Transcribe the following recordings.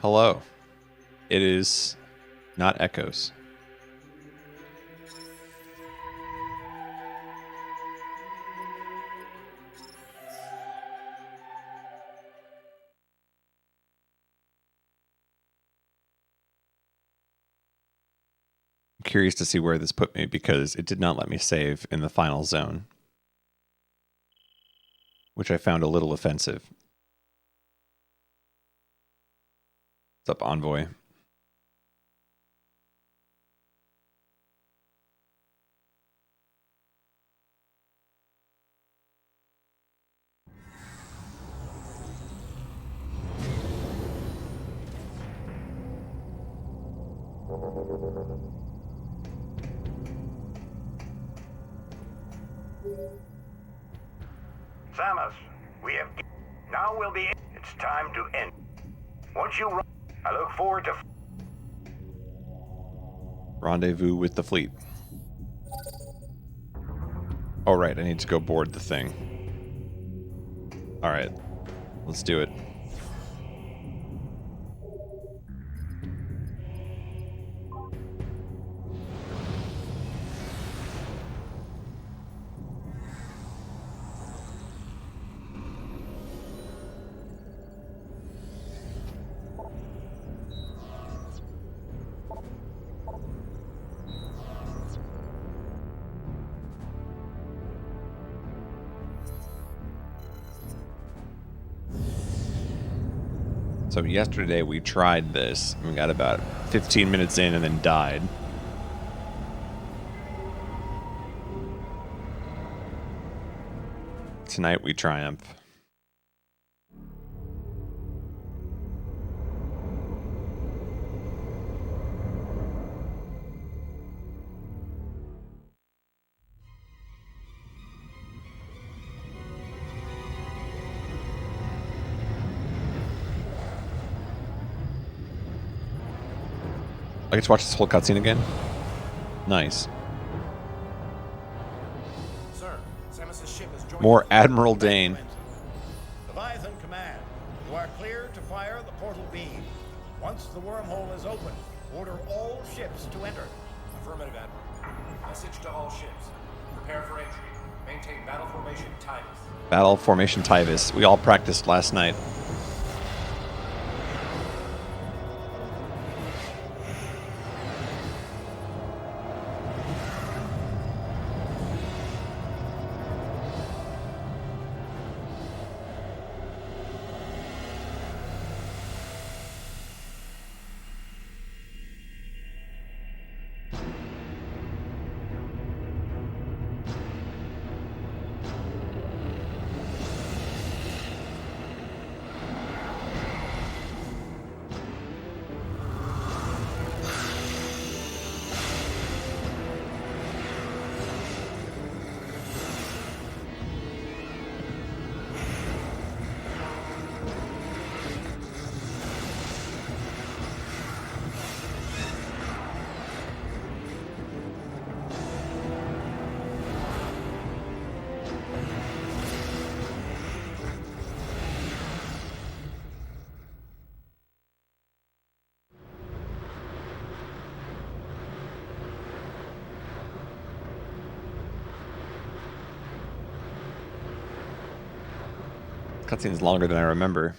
Hello. It is not echoes. I'm curious to see where this put me because it did not let me save in the final zone, which I found a little offensive. What's up, Envoy? Samus, we have... Now will be... It's time to end. Once you run, I look forward to... Rendezvous with the fleet. Oh, right, I need to go board the thing. Alright, let's do it. So yesterday we tried this, and we got about 15 minutes in and then died. Tonight we triumph. I get to watch this whole cutscene again? Nice. Sir, Samus's ship is joining More Admiral Dane. Leviathan Command, you are clear to fire the portal beam. Once the wormhole is open, order all ships to enter. Affirmative, Admiral. Message to all ships. Prepare for entry. Maintain battle formation Titus. Battle Formation Titus. We all practiced last night. Cutscene's longer than I remember.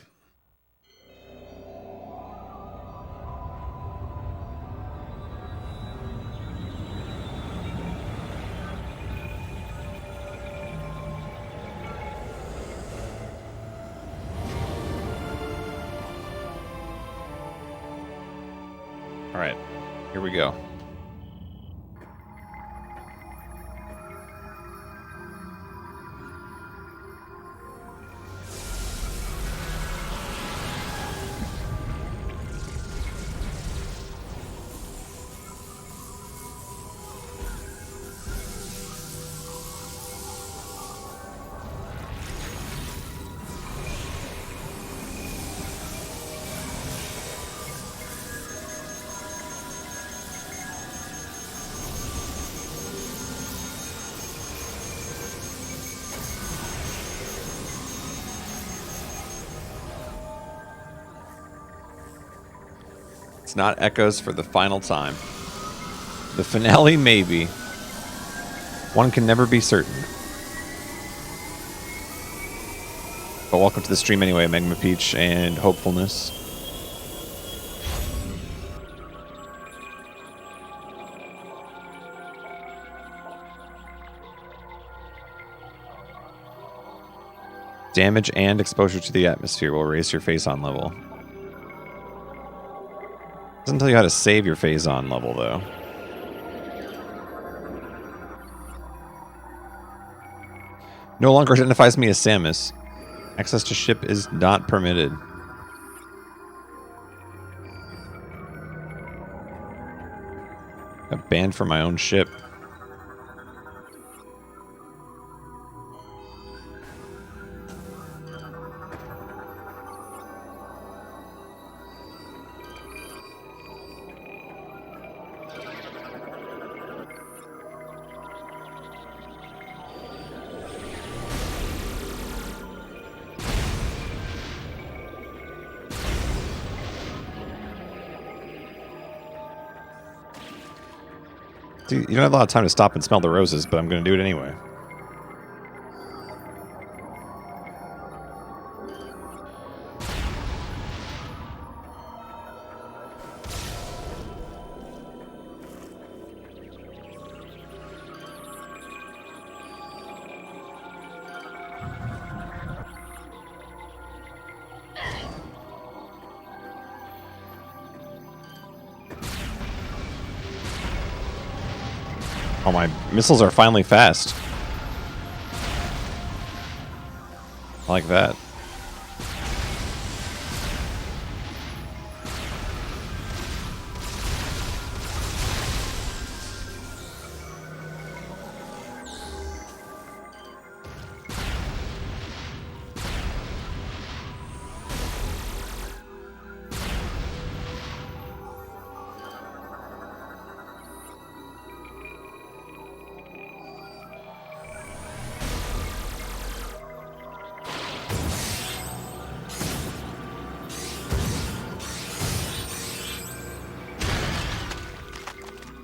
All right, here we go. It's not Echoes for the final time. The finale, maybe. One can never be certain. But welcome to the stream anyway, Magma Peach and Hopefulness. Damage and exposure to the atmosphere will raise your phazon level. Doesn't tell you how to save your phazon level, though. No longer identifies me as Samus. Access to ship is not permitted. Got banned from my own ship. See, you don't have a lot of time to stop and smell the roses, but I'm going to do it anyway. Oh, my missiles are finally fast. I like that.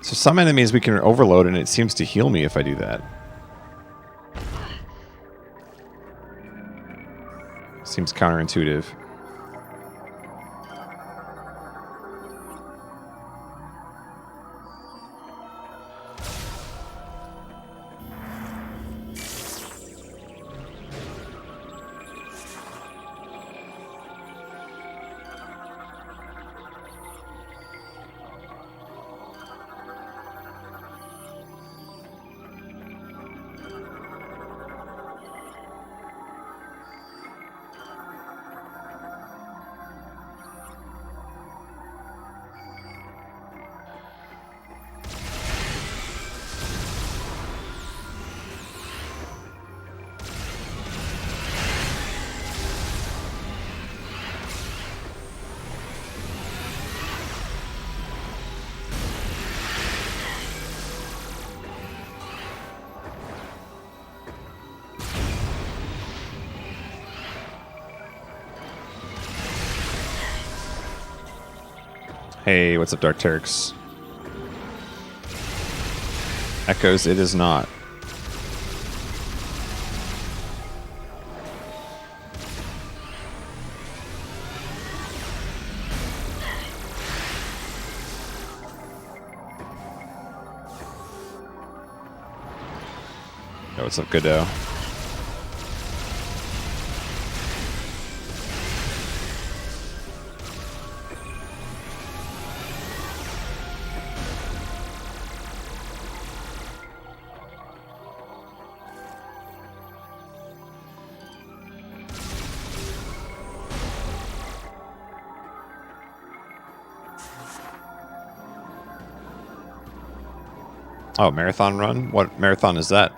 So some enemies we can overload, and it seems to heal me if I do that. Seems counterintuitive. Hey, what's up, Dark Turks? Echoes, it is not. Yo, what's up, Godot? Oh, marathon run? What marathon is that?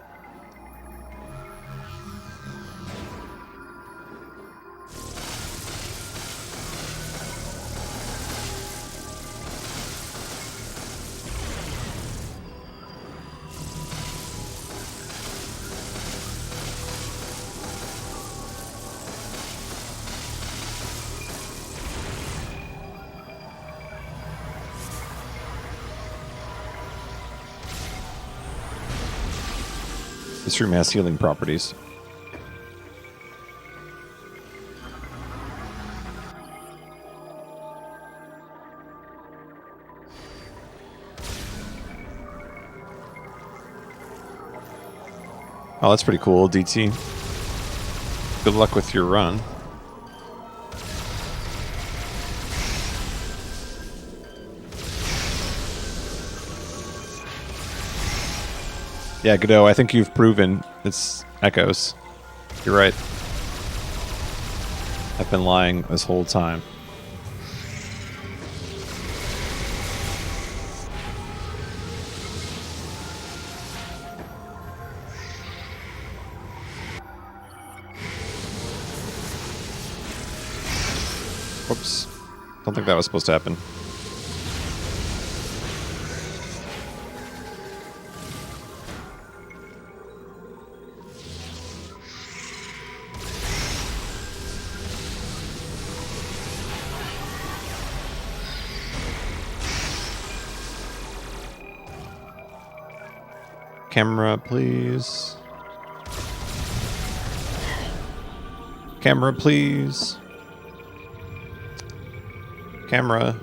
This room has healing properties. Oh, that's pretty cool, DT. Good luck with your run. Yeah, Godot, I think you've proven it's echoes. You're right. I've been lying this whole time. Whoops. Don't think that was supposed to happen. Camera, please. Camera, please. Camera.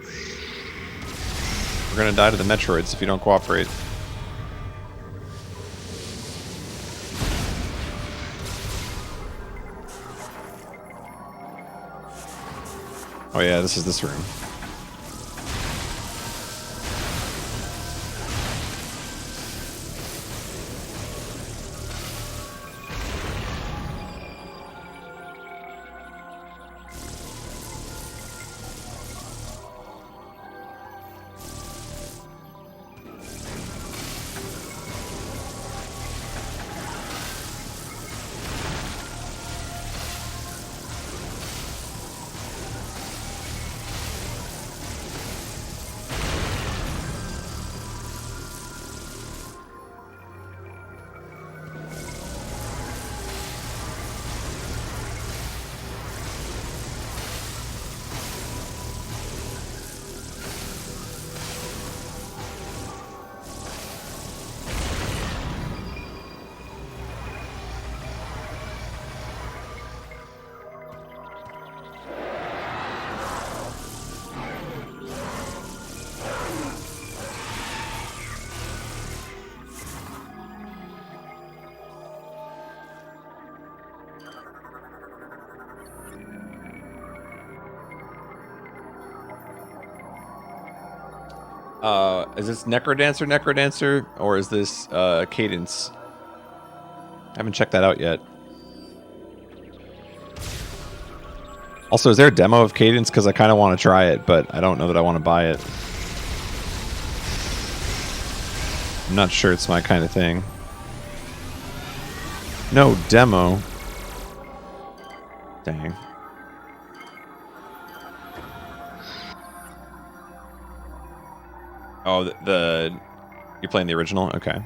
We're gonna die to the Metroids if you don't cooperate. Oh yeah, this is this room. Is this Necrodancer, or is this Cadence? I haven't checked that out yet. Also, is there a demo of Cadence? Because I kind of want to try it, but I don't know that I want to buy it. I'm not sure it's my kind of thing. No demo. Dang. Oh, you're playing the original? Okay.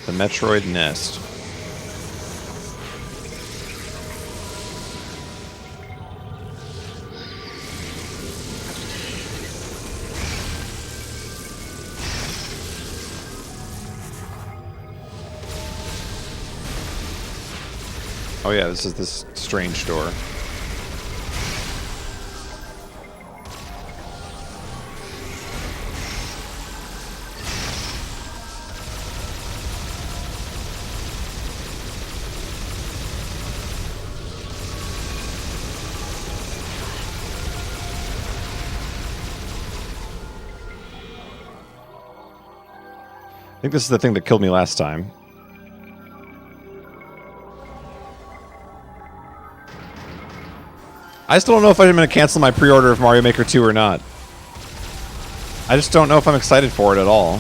The Metroid Nest. Oh yeah, this is this strange door. I think this is the thing that killed me last time. I still don't know if I'm going to cancel my pre-order of Mario Maker 2 or not. I just don't know if I'm excited for it at all.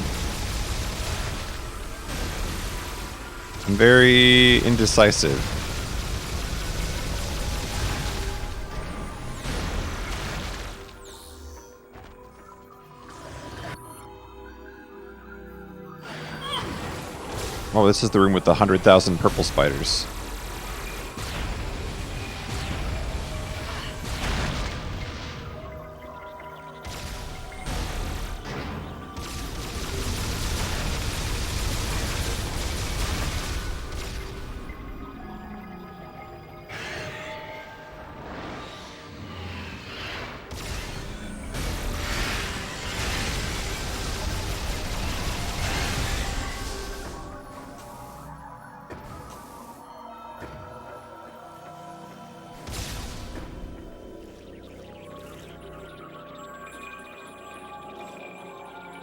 I'm very indecisive. Oh, this is the room with the 100,000 purple spiders.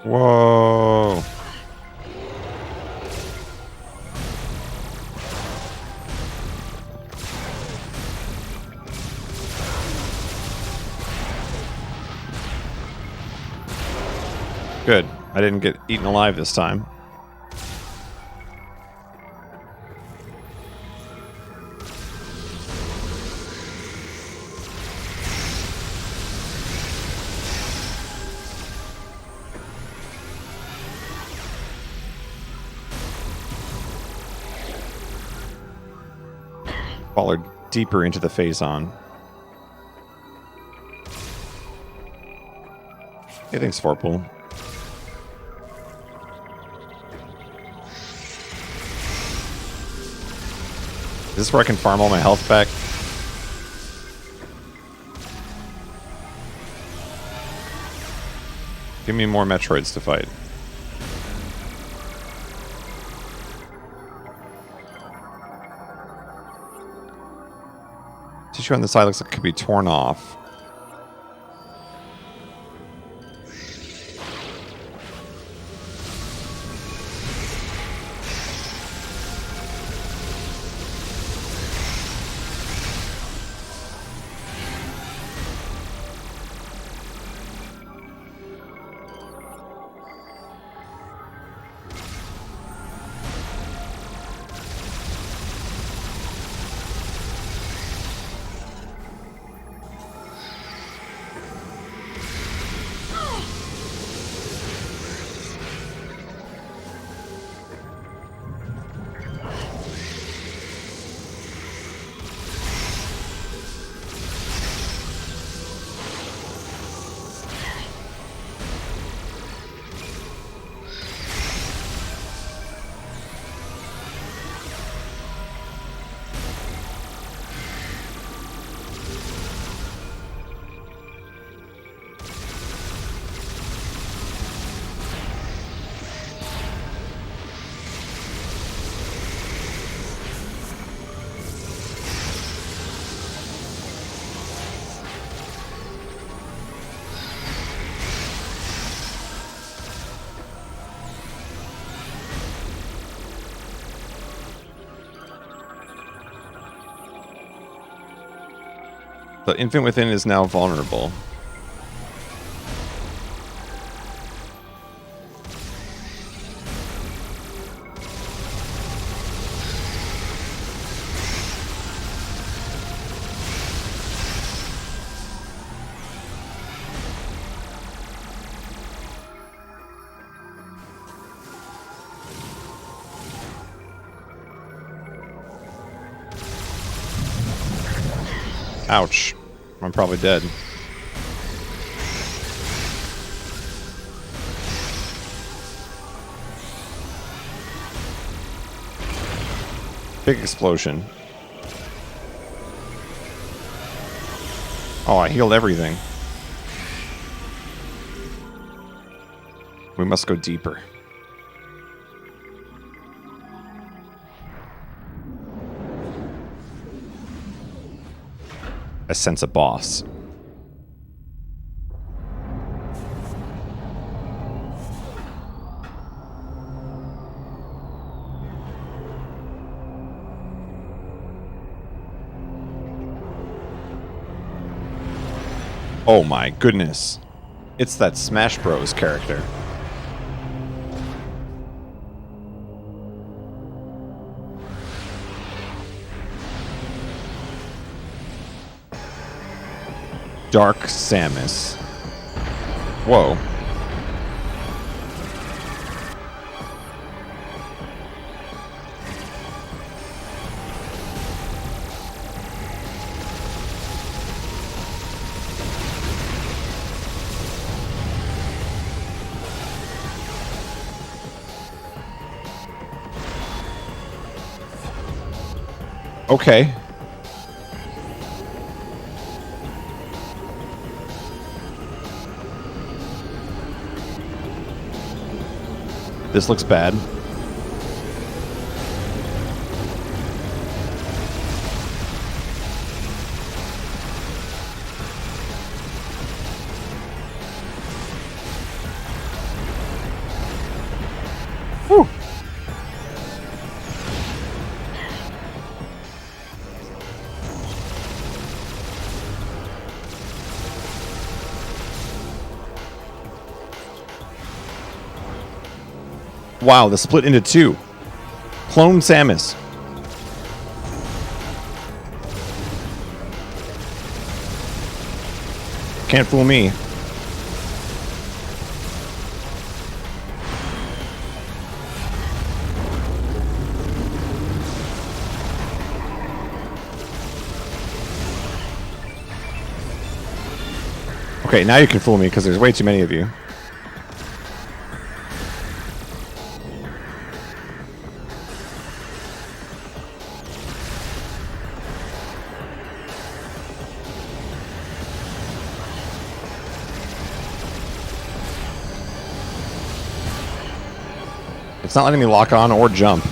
Whoa. Good. I didn't get eaten alive this time. Followed deeper into the phazon. Hey, thanks, Vorpal. Is this where I can farm all my health back? Give me more Metroids to fight. Tissue on the side looks like it could be torn off. The infant within is now vulnerable. Ouch. I'm probably dead. Big explosion. Oh, I healed everything. We must go deeper. I sense a boss. Oh my goodness. It's that Smash Bros. Character. Dark Samus. Whoa. Okay. This looks bad. Whew. Wow, the split into two. Clone Samus. Can't fool me. Okay, now you can fool me because there's way too many of you. It's not letting me lock on or jump. I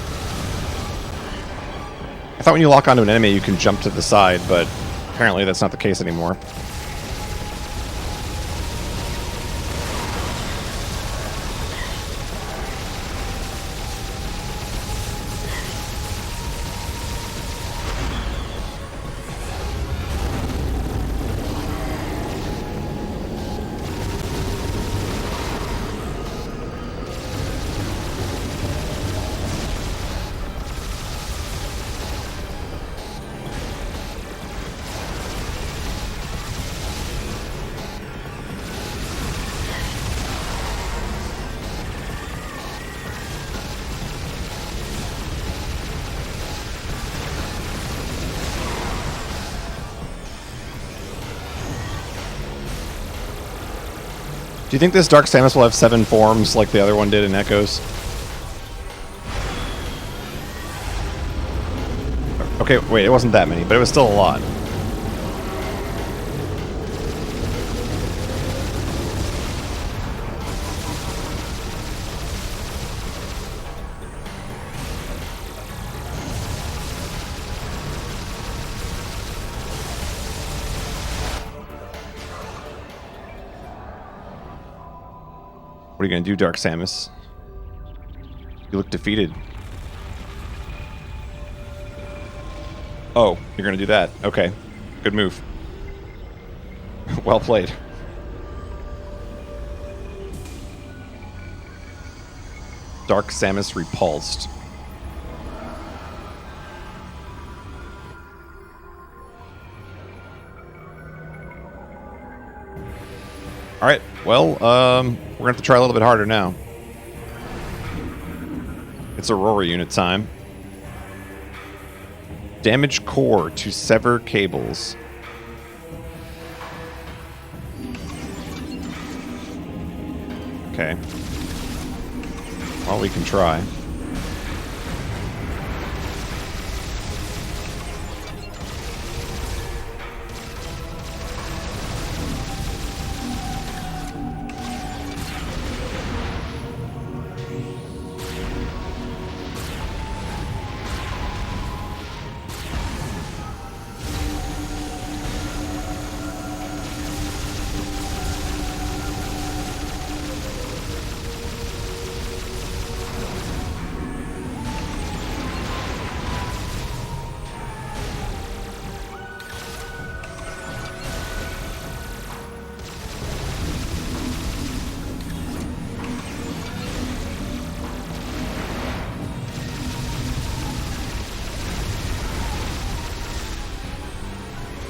thought when you lock onto an enemy you can jump to the side, but apparently that's not the case anymore. Do you think this Dark Samus will have 7 forms like the other one did in Echoes? Okay, wait, it wasn't that many, but it was still a lot. What are you gonna do, Dark Samus? You look defeated. Oh, you're gonna do that. Okay. Good move. Well played. Dark Samus repulsed. Alright, well, we're gonna have to try a little bit harder now. It's Aurora unit time. Damage core to sever cables. Okay. Well, we can try.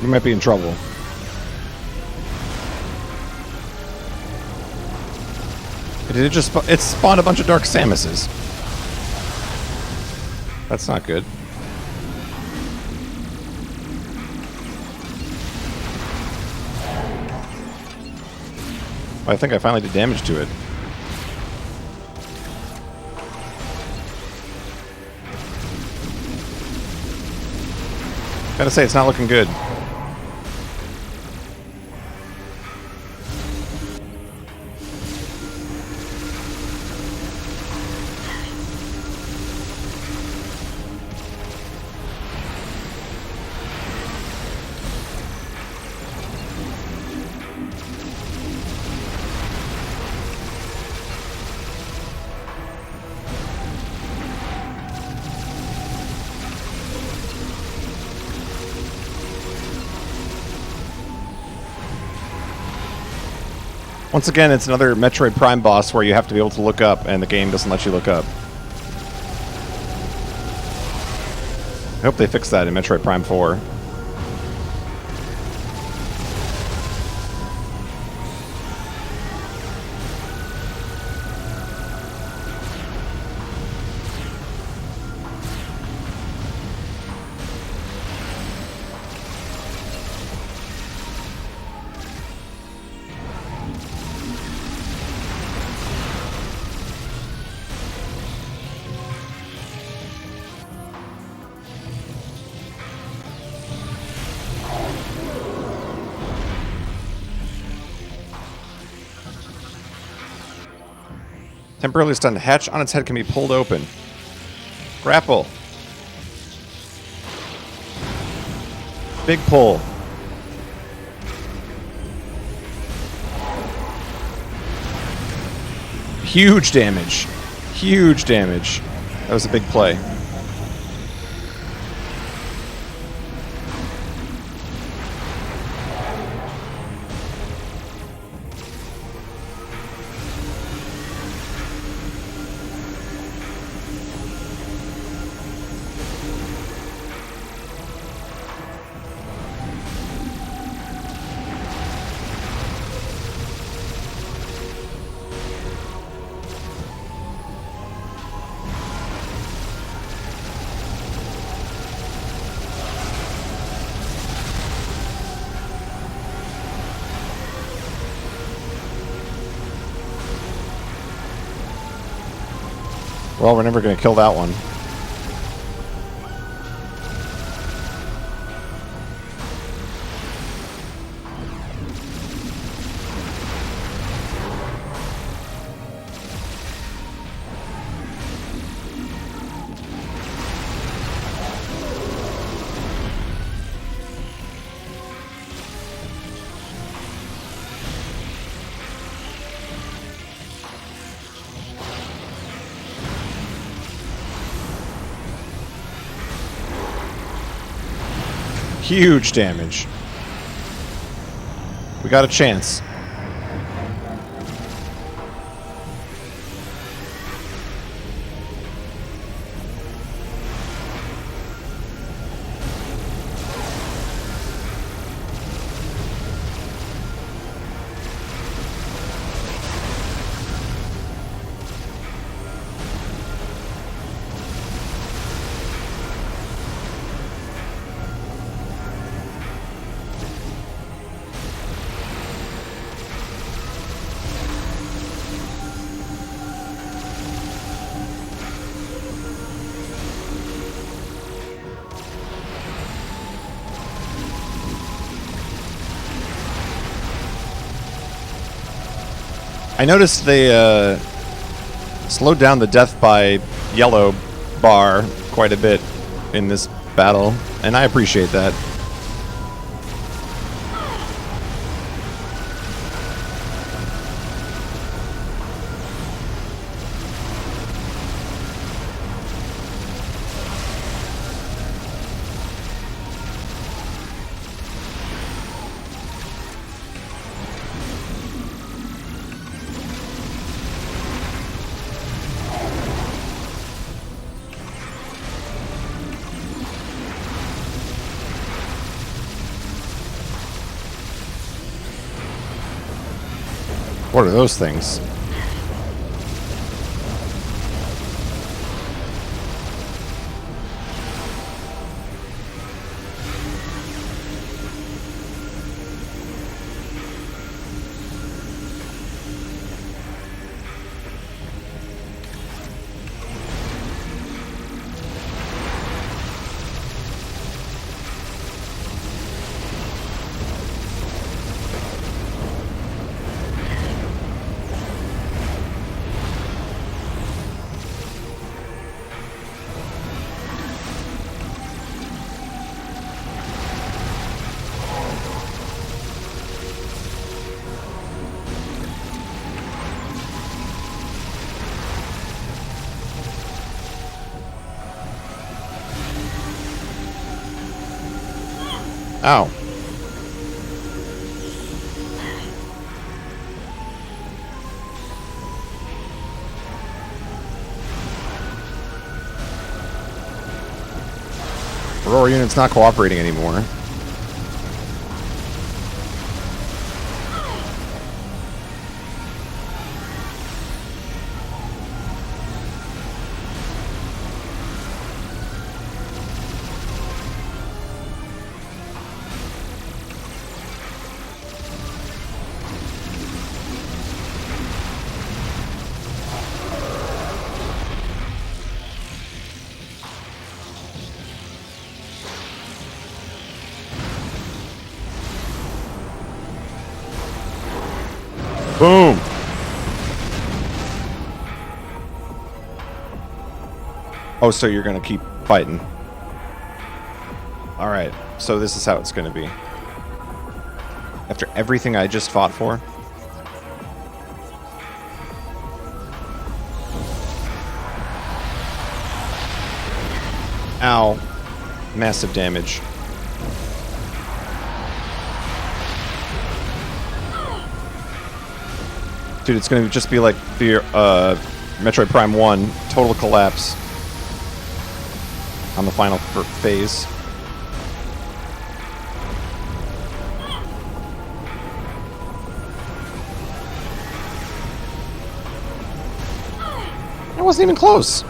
We might be in trouble. It spawned a bunch of Dark Samuses. That's not good. I think I finally did damage to it. Gotta say, it's not looking good. Once again, it's another Metroid Prime boss where you have to be able to look up, and the game doesn't let you look up. I hope they fix that in Metroid Prime 4. Temporarily stunned. Hatch on its head can be pulled open. Grapple. Big pull. Huge damage. Huge damage. That was a big play. Well, we're never going to kill that one. Huge damage. We got a chance. I noticed they slowed down the death by yellow bar quite a bit in this battle, and I appreciate that. What are those things? Ow. Aurora unit's not cooperating anymore. Boom! Oh, so you're gonna keep fighting. Alright, so this is how it's gonna be. After everything I just fought for. Ow. Massive damage. Dude, it's gonna just be like the Metroid Prime 1, total collapse on the final phase. It wasn't even close.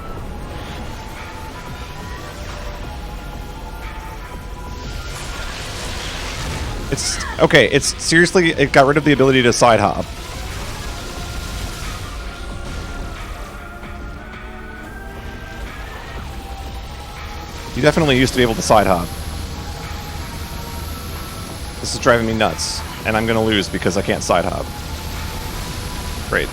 It's okay, it's seriously, it got rid of the ability to side hop. You definitely used to be able to side hop. This is driving me nuts, and I'm gonna lose because I can't side hop. Great.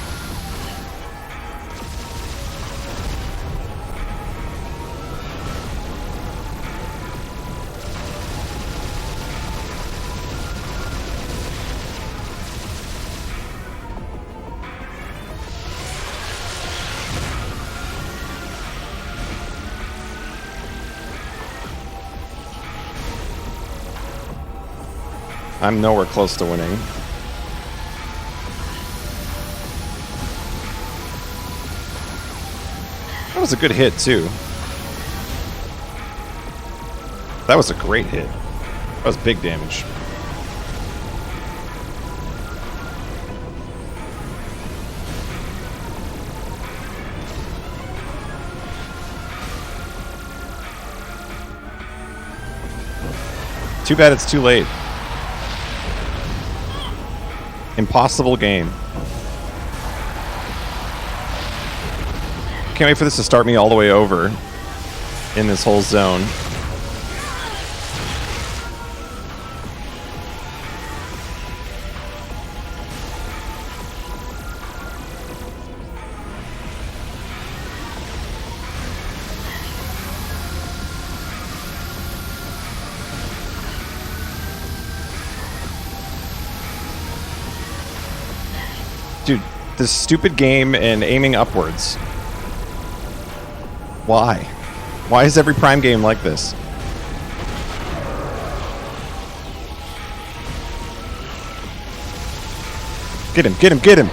I'm nowhere close to winning. That was a good hit, too. That was a great hit. That was big damage. Too bad it's too late. Impossible game. Can't wait for this to start me all the way over in this whole zone. Dude, this stupid game and aiming upwards. Why? Why is every Prime game like this? Get him, get him, get him!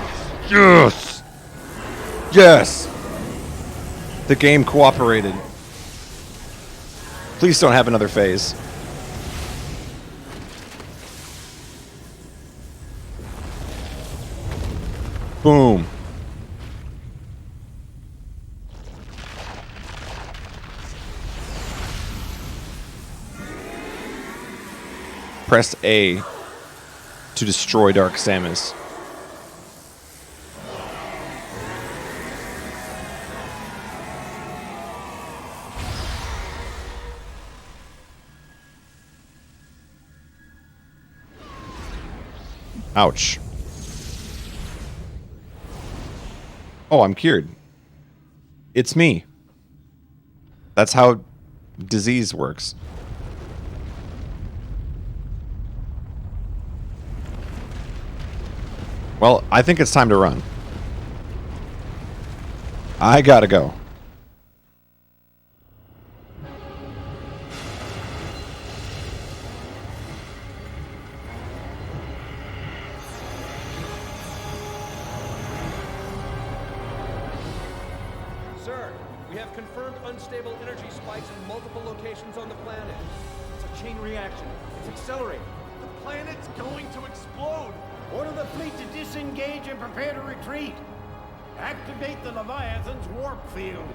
Yes! Yes! The game cooperated. Please don't have another phase. Boom. Press A to destroy Dark Samus. Ouch. Oh, I'm cured. It's me. That's how disease works. Well, I think it's time to run. I gotta go. Sir, we have confirmed unstable energy spikes in multiple locations on the planet. It's a chain reaction. It's accelerating. The planet's going to explode. Order the fleet to disengage and prepare to retreat. Activate the Leviathan's warp field.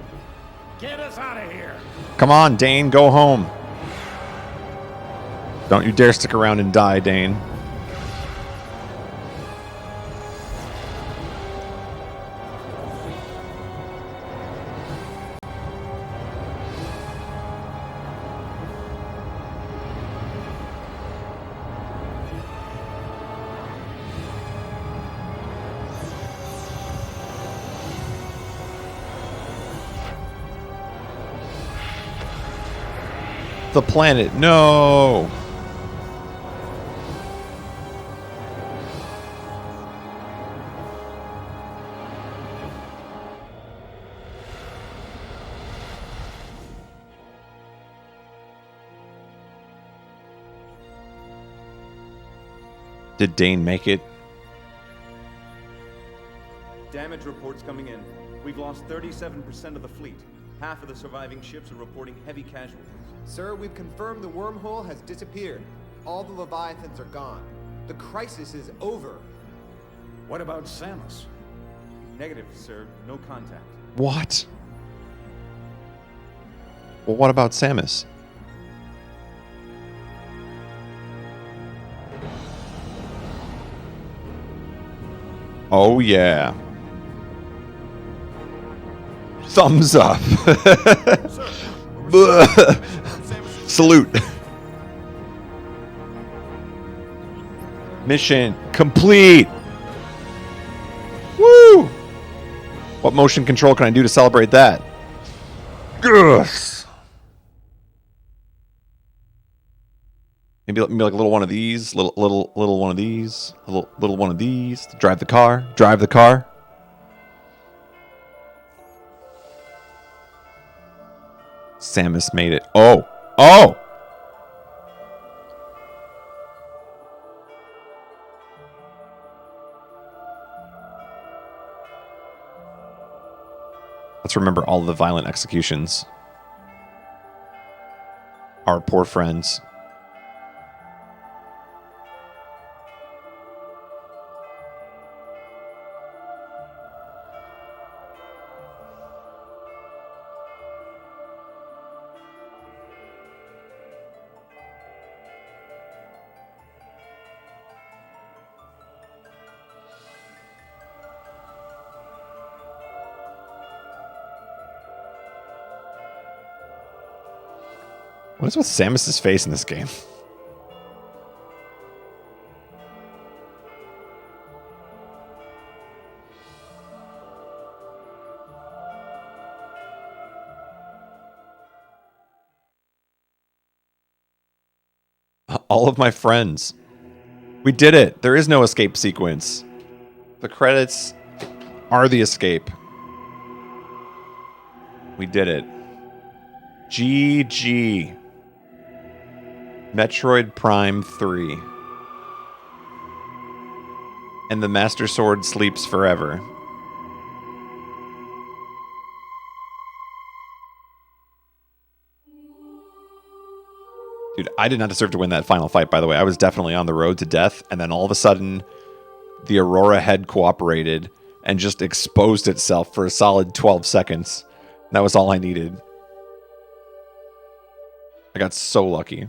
Get us out of here. Come on, Dane, go home. Don't you dare stick around and die, Dane. The planet, no! Did Dane make it? Damage reports coming in. We've lost 37% of the fleet. Half of the surviving ships are reporting heavy casualties. Sir, we've confirmed the wormhole has disappeared. All the Leviathans are gone. The crisis is over. What about Samus? Negative, sir. No contact. What? Well, what about Samus? Oh, yeah. Thumbs up. Salute. Mission complete. Woo! What motion control can I do to celebrate that? Yes. Maybe like a little one of these, little one of these, little one of these. Drive the car. Drive the car. Samus made it. Oh! Oh! Let's remember all the violent executions. Our poor friends. What is with Samus's face in this game? All of my friends. We did it. There is no escape sequence. The credits are the escape. We did it. GG. Metroid Prime 3. And the Master Sword sleeps forever. Dude, I did not deserve to win that final fight, by the way. I was definitely on the road to death, and then all of a sudden, the Aurora head cooperated and just exposed itself for a solid 12 seconds. That was all I needed. I got so lucky.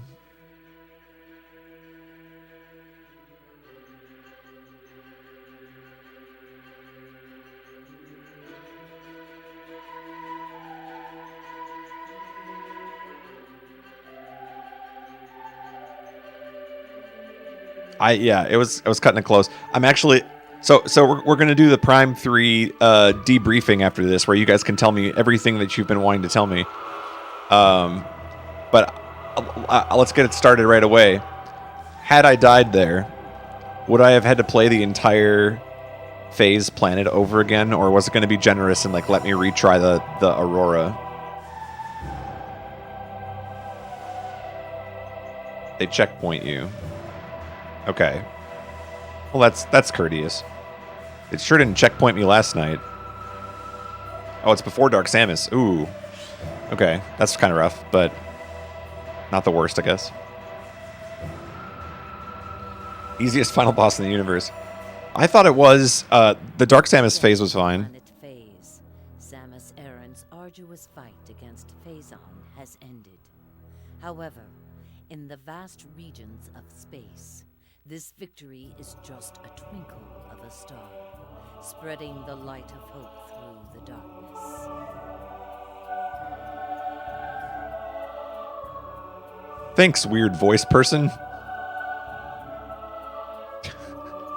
It was cutting it close. I'm actually so we're gonna do the Prime 3 debriefing after this, where you guys can tell me everything that you've been wanting to tell me. But let's get it started right away. Had I died there, would I have had to play the entire phase planet over again, or was it going to be generous and like let me retry the Aurora? They checkpoint you. Okay. Well, that's courteous. It sure didn't checkpoint me last night. Oh, it's before Dark Samus. Ooh. Okay, that's kind of rough, but not the worst, I guess. Easiest final boss in the universe. I thought it was. The Dark Samus phase was fine. Planet Phase. Samus Aran's arduous fight against Phazon has ended. However, in the vast regions of space, this victory is just a twinkle of a star, spreading the light of hope through the darkness. Thanks, weird voice person.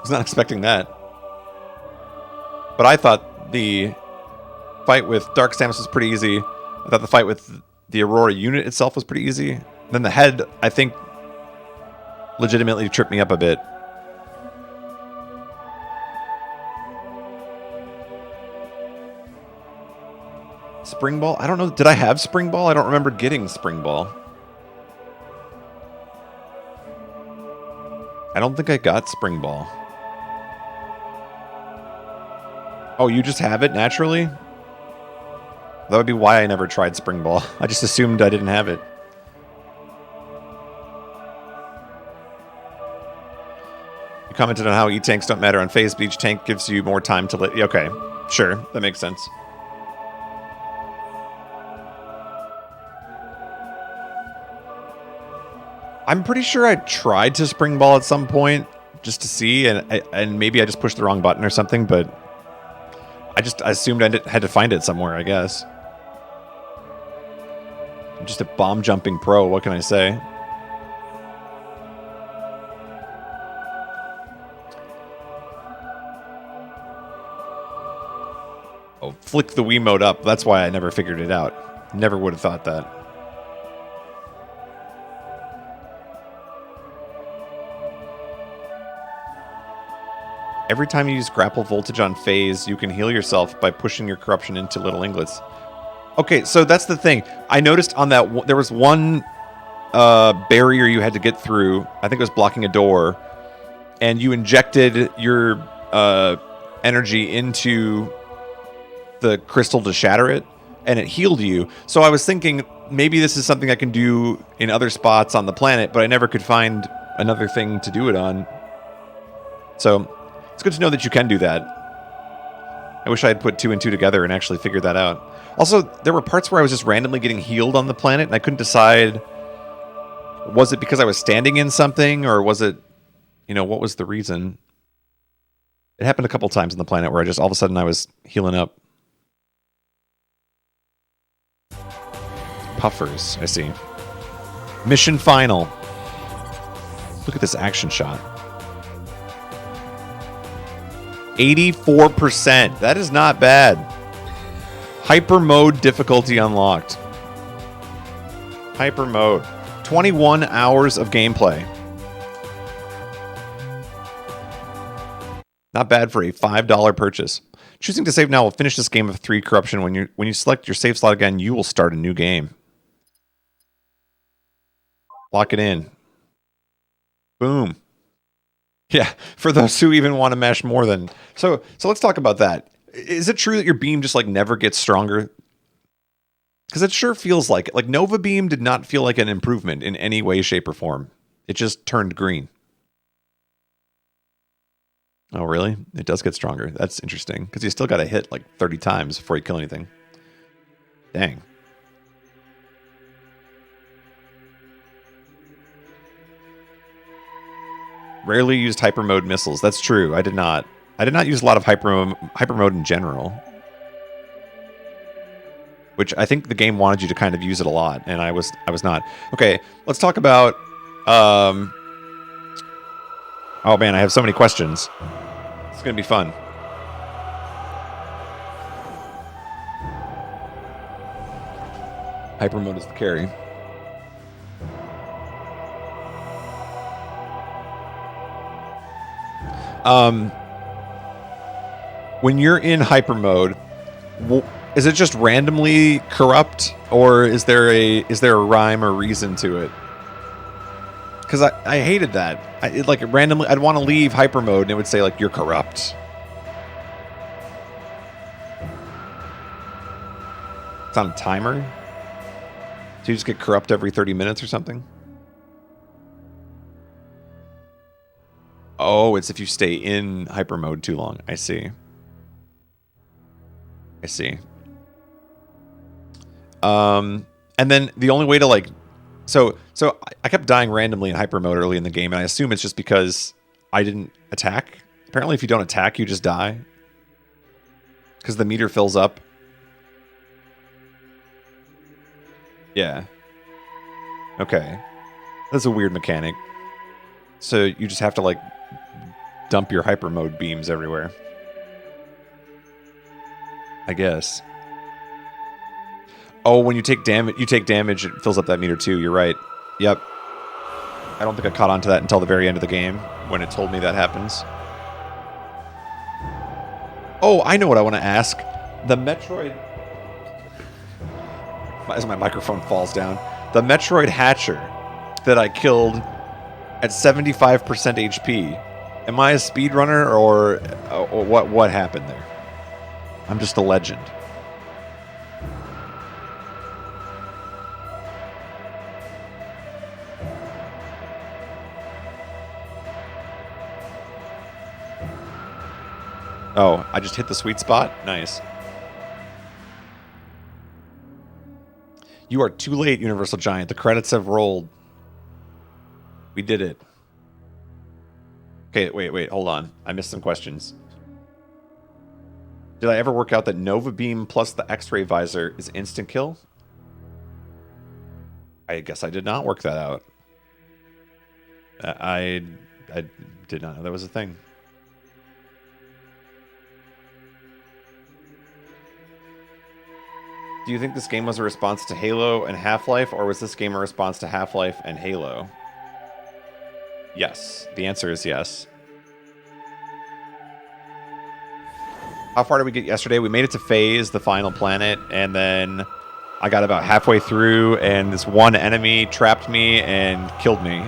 Was not expecting that. But I thought the fight with Dark Samus was pretty easy. I thought the fight with the Aurora unit itself was pretty easy. Then the head, I think, legitimately tripped me up a bit. Spring Ball? I don't know. Did I have Spring Ball? I don't remember getting Spring Ball. I don't think I got Spring Ball. Oh, you just have it naturally? That would be why I never tried Spring Ball. I just assumed I didn't have it. You commented on how E-tanks don't matter on phase, but each tank gives you more time to live. Okay, sure. That makes sense. I'm pretty sure I tried to Spring Ball at some point just to see, and maybe I just pushed the wrong button or something, but I assumed I had to find it somewhere, I guess. I'm just a bomb jumping pro, what can I say? Oh, flick the Wiimote up. That's why I never figured it out. Never would have thought that. Every time you use grapple voltage on phase, you can heal yourself by pushing your corruption into little inglets. Okay, so that's the thing. I noticed on that there was one barrier you had to get through. I think it was blocking a door, and you injected your energy into the crystal to shatter it, and it healed you. So I was thinking maybe this is something I can do in other spots on the planet, but I never could find another thing to do it on. So it's good to know that you can do that. I wish I had put 2 and 2 together and actually figured that out. Also, there were parts where I was just randomly getting healed on the planet, and I couldn't decide, was it because I was standing in something, or was it, what was the reason? It happened a couple times on the planet where I just, all of a sudden, I was healing up. Puffers, I see. Mission final. Look at this action shot. 84%. That is not bad. Hyper mode difficulty unlocked. Hyper mode. 21 hours of gameplay. Not bad for a $5 purchase. Choosing to save now will finish this game of 3 corruption. When you select your save slot again, you will start a new game. Lock it in. Boom. Yeah, for those who even want to mash more than... So let's talk about that. Is it true that your beam just, never gets stronger? Because it sure feels like it. Nova Beam did not feel like an improvement in any way, shape, or form. It just turned green. Oh, really? It does get stronger. That's interesting. Because you still got to hit, 30 times before you kill anything. Dang. Rarely used hyper mode missiles. That's true. I did not use a lot of hyper mode in general. Which I think the game wanted you to kind of use it a lot, and I was not. Okay, let's talk about oh man, I have so many questions. It's gonna be fun. Hyper mode is the carry. When you're in hyper mode, is it just randomly corrupt, or is there a rhyme or reason to it? Because I hated that. Randomly, I'd want to leave hyper mode and it would say you're corrupt. It's on a timer? So you just get corrupt every 30 minutes or something? Oh, it's if you stay in hyper mode too long. I see. I see. And then the only way to like... So I kept dying randomly in hyper mode early in the game, and I assume it's just because I didn't attack. Apparently if you don't attack, you just die. Because the meter fills up. Yeah. Okay. That's a weird mechanic. So you just have to like dump your hyper mode beams everywhere. I guess. Oh, when you take damage, it fills up that meter too. You're right. Yep. I don't think I caught on to that until the very end of the game when it told me that happens. Oh, I know what I want to ask. The Metroid... As my microphone falls down. The Metroid Hatcher that I killed at 75% HP. Am I a speedrunner or what happened there? I'm just a legend. Oh, I just hit the sweet spot? Nice. You are too late, Universal Giant. The credits have rolled. We did it. Okay, wait, hold on. I missed some questions. Did I ever work out that Nova Beam plus the X-ray visor is instant kill? I guess I did not work that out. I did not know that was a thing. Do you think this game was a response to Halo and Half-Life, or was this game a response to Half-Life and Halo? Yes. The answer is yes. How far did we get yesterday? We made it to Phase, the final planet, and then I got about halfway through, and this one enemy trapped me and killed me.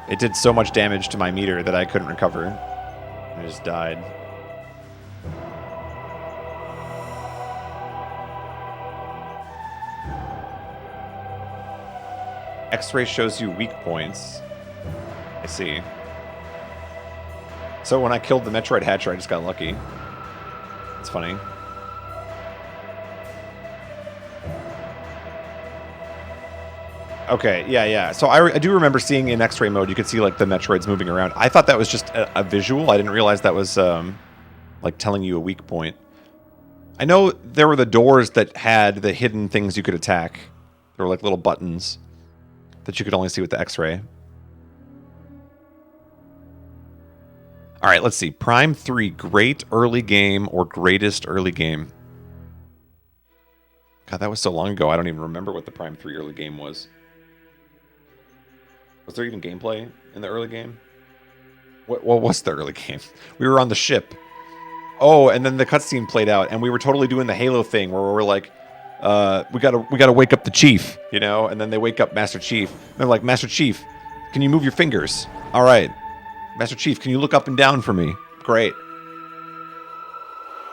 It did so much damage to my meter that I couldn't recover. I just died. X-ray shows you weak points. I see. So when I killed the Metroid Hatcher, I just got lucky. It's funny. Okay, yeah. So I do remember seeing in X-ray mode, you could see like the Metroids moving around. I thought that was just a visual. I didn't realize that was like telling you a weak point. I know there were the doors that had the hidden things you could attack. There were like little buttons that you could only see with the X-ray. All right, let's see. Prime 3, great early game or greatest early game? God, that was so long ago. I don't even remember what the Prime 3 early game was. Was there even gameplay in the early game? What was the early game? We were on the ship. Oh, and then the cutscene played out, and we were totally doing the Halo thing where we're like, we gotta wake up the Chief, you know? And then they wake up Master Chief. And they're like, Master Chief, can you move your fingers? All right. Master Chief, can you look up and down for me? Great.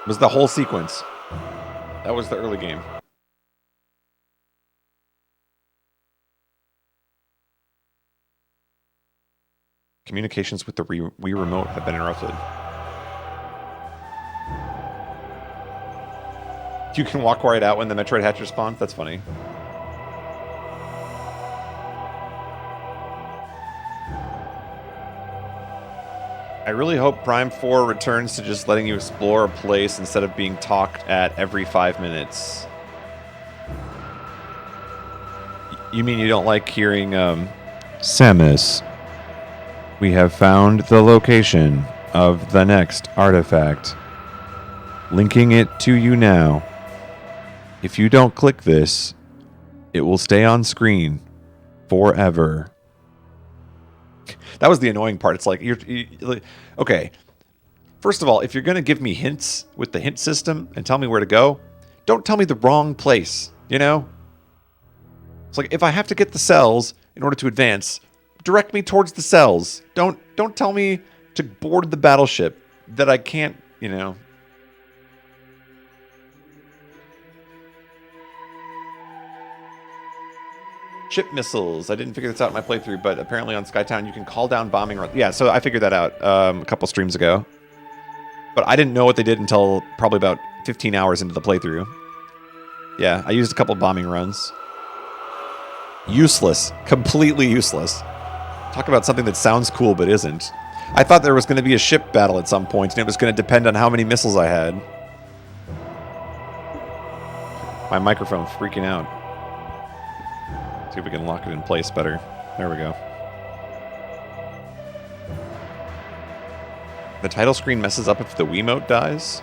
It was the whole sequence. That was the early game. Communications with the Wii Remote have been interrupted. You can walk right out when the Metroid Hatcher spawns? That's funny. I really hope Prime 4 returns to just letting you explore a place instead of being talked at every 5 minutes. You mean you don't like hearing, Samus, we have found the location of the next artifact. Linking it to you now. If you don't click this, it will stay on screen forever. That was the annoying part. It's like, okay. First of all, if you're going to give me hints with the hint system and tell me where to go, don't tell me the wrong place, you know? It's like, if I have to get the cells in order to advance, direct me towards the cells. Don't tell me to board the battleship that I can't, you know. Ship missiles. I didn't figure this out in my playthrough, but apparently on Skytown you can call down bombing runs. Yeah, so I figured that out a couple streams ago. But I didn't know what they did until probably about 15 hours into the playthrough. Yeah, I used a couple bombing runs. Useless. Completely useless. Talk about something that sounds cool but isn't. I thought there was going to be a ship battle at some point, and it was going to depend on how many missiles I had. My microphone's freaking out. See if we can lock it in place better. There we go. The title screen messes up if the Wiimote dies.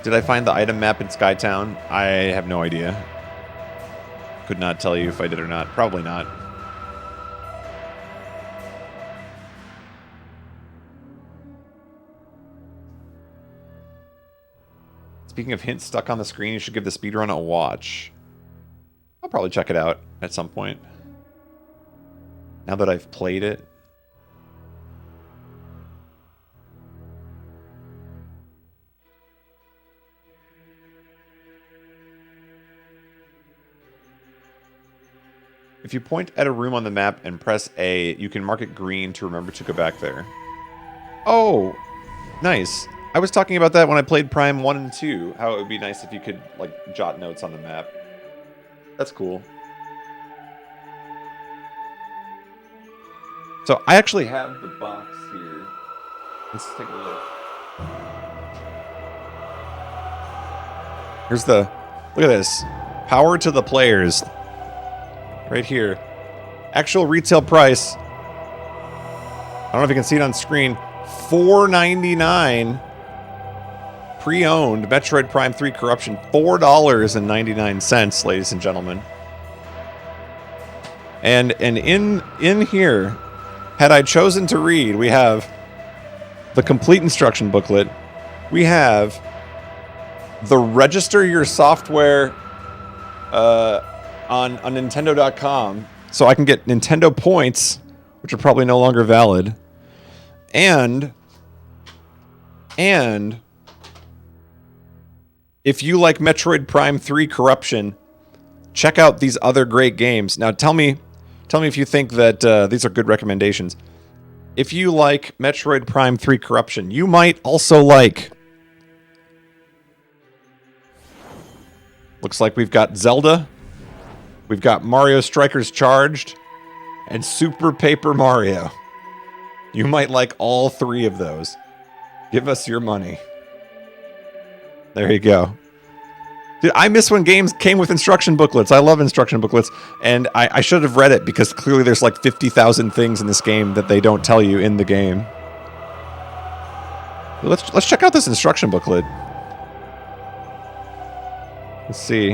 Did I find the item map in Skytown? I have no idea. Could not tell you if I did or not. Probably not. Speaking of hints stuck on the screen, you should give the speedrun a watch. I'll probably check it out at some point. Now that I've played it. If you point at a room on the map and press A, you can mark it green to remember to go back there. Oh, nice. I was talking about that when I played Prime 1 and 2, how it would be nice if you could, like, jot notes on the map. That's cool. So I actually have the box here. Let's take a look. Here's the... Look at this. Power to the players. Right here. Actual retail price. I don't know if you can see it on screen. $4.99. Pre-owned Metroid Prime 3 Corruption. $4.99, ladies and gentlemen. And in here, had I chosen to read, we have the complete instruction booklet. We have the register your software on Nintendo.com, so I can get Nintendo points, which are probably no longer valid. And if you like Metroid Prime 3 Corruption, check out these other great games. Now tell me if you think that these are good recommendations. If you like Metroid Prime 3 Corruption, you might also like... Looks like we've got Zelda, we've got Mario Strikers Charged, and Super Paper Mario. You might like all three of those. Give us your money. There you go. Dude, I miss when games came with instruction booklets. I love instruction booklets, and I should have read it because clearly there's like 50,000 things in this game that they don't tell you in the game. Let's check out this instruction booklet. Let's see.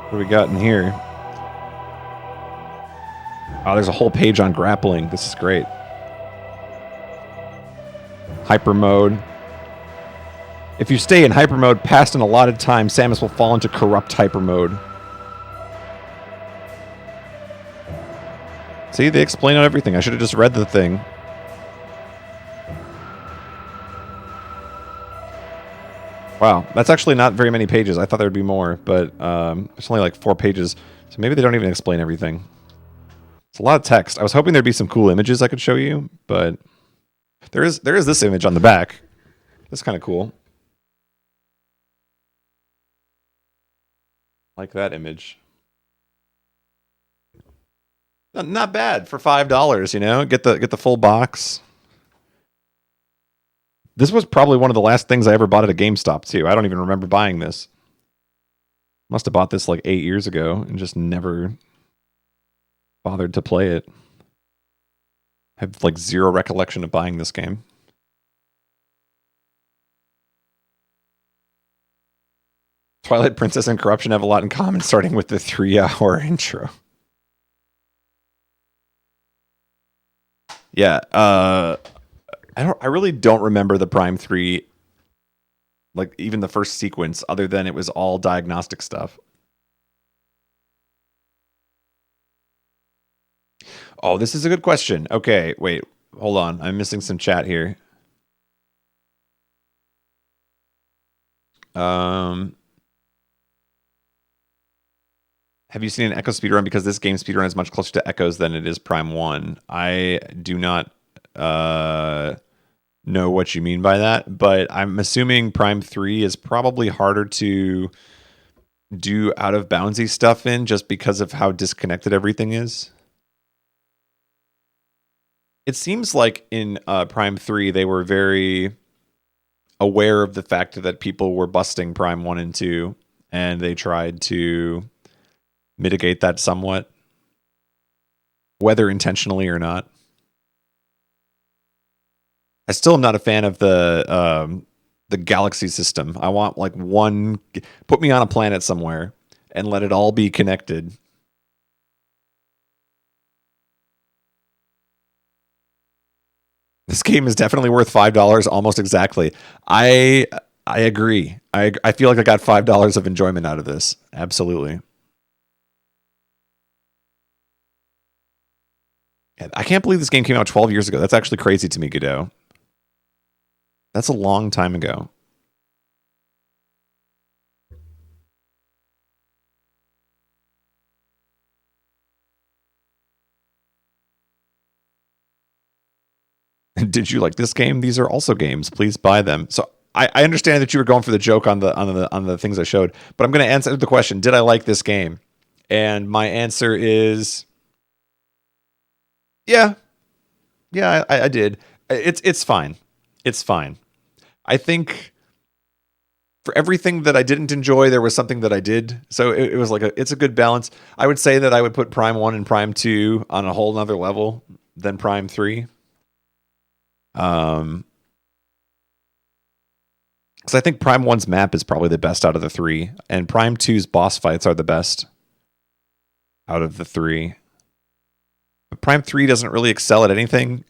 What do we got in here? Oh, there's a whole page on grappling. This is great. Hyper mode. If you stay in hyper mode past an allotted time, Samus will fall into corrupt hyper mode. See, they explain on everything. I should have just read the thing. Wow, that's actually not very many pages. I thought there'd be more, but it's only like 4 pages. So maybe they don't even explain everything. It's a lot of text. I was hoping there'd be some cool images I could show you, but there is this image on the back. That's kind of cool. Like that image. Not bad for $5, you know? Get the full box. This was probably one of the last things I ever bought at a GameStop, too. I don't even remember buying this. Must have bought this like 8 years ago and just never bothered to play it. I have like zero recollection of buying this game. Twilight Princess and Corruption have a lot in common, starting with the 3-hour intro. Yeah, I really don't remember the Prime 3, like even the first sequence, other than it was all diagnostic stuff. Oh, this is a good question. Okay, wait, hold on. I'm missing some chat here. Have you seen an Echo speedrun? Because this game speedrun is much closer to Echoes than it is Prime 1. I do not know what you mean by that, but I'm assuming Prime 3 is probably harder to do out of boundsy stuff in just because of how disconnected everything is. It seems like in Prime 3 they were very aware of the fact that people were busting Prime 1 and 2, and they tried to mitigate that somewhat, whether intentionally or not. I still am not a fan of the galaxy system. I want like one, put me on a planet somewhere and let it all be connected. This game is definitely worth $5, almost exactly. I agree. I feel like I got $5 of enjoyment out of this. Absolutely. I can't believe this game came out 12 years ago. That's actually crazy to me, Godot. That's a long time ago. Did you like this game? These are also games. Please buy them. So I understand that you were going for the joke on the things I showed, but I'm going to answer the question: did I like this game? And my answer is, yeah, I did. It's fine. It's fine. I think for everything that I didn't enjoy, there was something that I did. So it was like it's a good balance. I would say that I would put Prime 1 and Prime 2 on a whole nother level than Prime 3. Because I think Prime 1's map is probably the best out of the three, and Prime 2's boss fights are the best out of the three. But Prime 3 doesn't really excel at anything.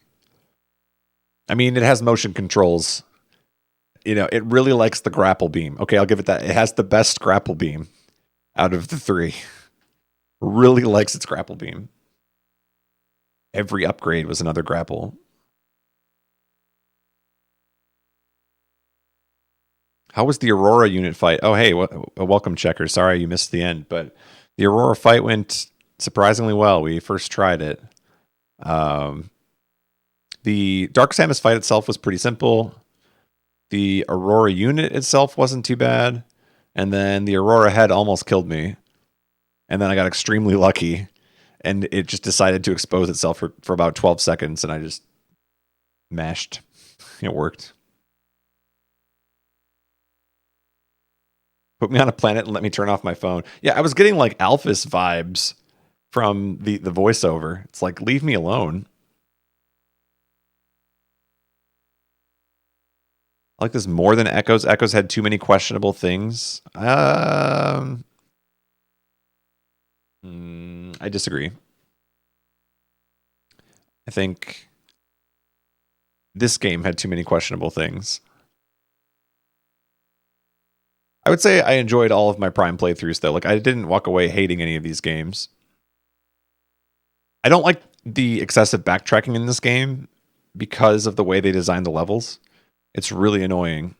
I mean, it has motion controls. You know, it really likes the grapple beam. Okay, I'll give it that. It has the best grapple beam out of the three. Really likes its grapple beam. Every upgrade was another grapple. How was the Aurora unit fight? Oh, hey, welcome, Checker. Sorry you missed the end, but the Aurora fight went surprisingly well. We first tried it. The Dark Samus fight itself was pretty simple. The Aurora unit itself wasn't too bad. And then the Aurora head almost killed me. And then I got extremely lucky. And it just decided to expose itself for about 12 seconds. And I just mashed. It worked. Put me on a planet and let me turn off my phone. Yeah, I was getting like Alphys vibes from the voiceover. It's like, leave me alone. I like this more than Echoes. Echoes had too many questionable things. I disagree. I think this game had too many questionable things. I would say I enjoyed all of my Prime playthroughs, though. Like, I didn't walk away hating any of these games. I don't like the excessive backtracking in this game because of the way they designed the levels. It's really annoying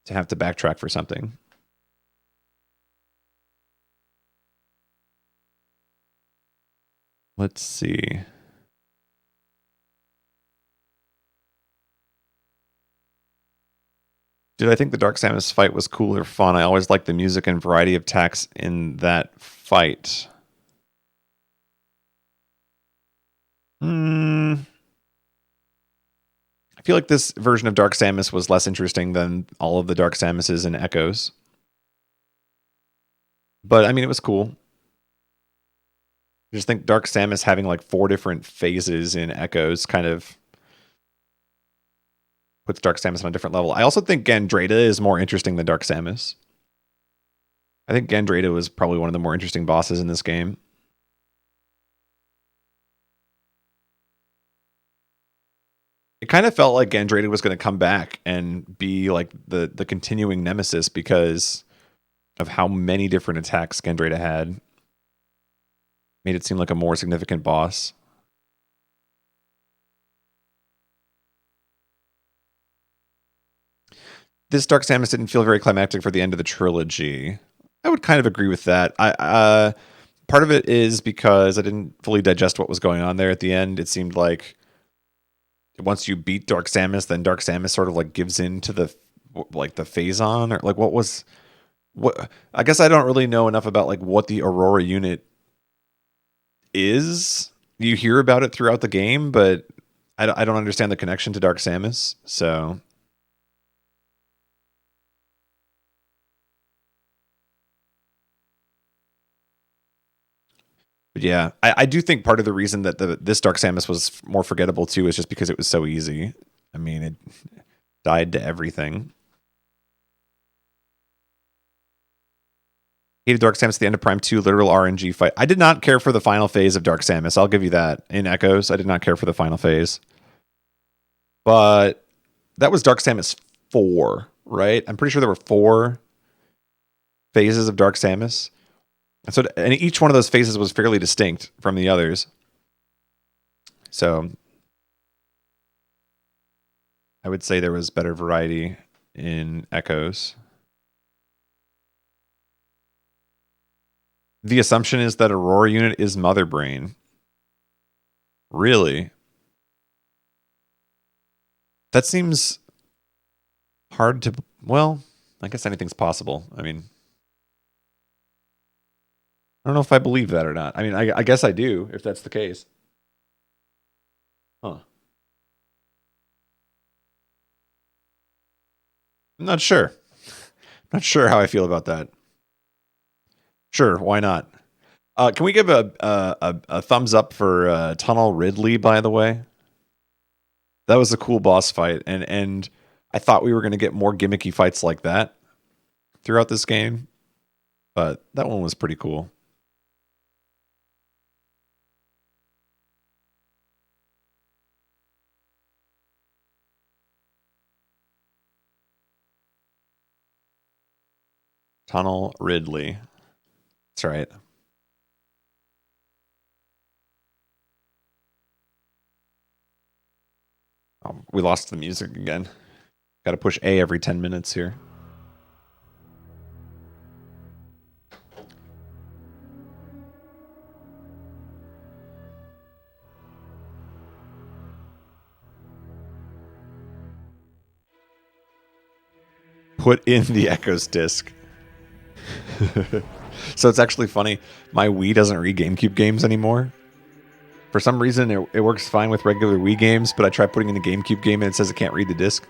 to have to backtrack for something. Let's see. Did I think the Dark Samus fight was cool or fun? I always liked the music and variety of attacks in that fight. I feel like this version of Dark Samus was less interesting than all of the Dark Samuses and Echoes. But, I mean, it was cool. I just think Dark Samus having like 4 different phases in Echoes kind of puts Dark Samus on a different level. I also think Gandrada is more interesting than Dark Samus. I think Gandrada was probably one of the more interesting bosses in this game. It kind of felt like Gandrada was going to come back and be like the continuing nemesis because of how many different attacks Gandrada had. Made it seem like a more significant boss. this Dark Samus didn't feel very climactic for the end of the trilogy. I would kind of agree with that. Part of it is because I didn't fully digest what was going on there at the end. It seemed like once you beat Dark Samus, then Dark Samus sort of like gives in to the Phazon, or like what I guess I don't really know enough about like what the Aurora unit is. You hear about it throughout the game, but I don't understand the connection to Dark Samus. So but yeah, I do think part of the reason that this Dark Samus was more forgettable too is just because it was so easy. I mean, it died to everything. Hated Dark Samus at the end of Prime 2, literal RNG fight. I did not care for the final phase of Dark Samus. I'll give you that. In Echoes, I did not care for the final phase. But that was Dark Samus 4, right? I'm pretty sure there were 4 phases of Dark Samus. And each one of those phases was fairly distinct from the others. So I would say there was better variety in Echoes. The assumption is that Aurora unit is Mother Brain. Really? That seems hard to... Well, I guess anything's possible. I mean, I don't know if I believe that or not. I mean, I guess I do, if that's the case. Huh. I'm not sure. Not sure how I feel about that. Sure, why not? Can we give a thumbs up for Tunnel Ridley, by the way? That was a cool boss fight, and I thought we were going to get more gimmicky fights like that throughout this game, but that one was pretty cool. Tunnel Ridley. That's right. We lost the music again. Got to push A every 10 minutes here. Put in the Echoes disc. So it's actually funny. My Wii doesn't read GameCube games anymore. For some reason, it works fine with regular Wii games, but I try putting in the GameCube game and it says it can't read the disc.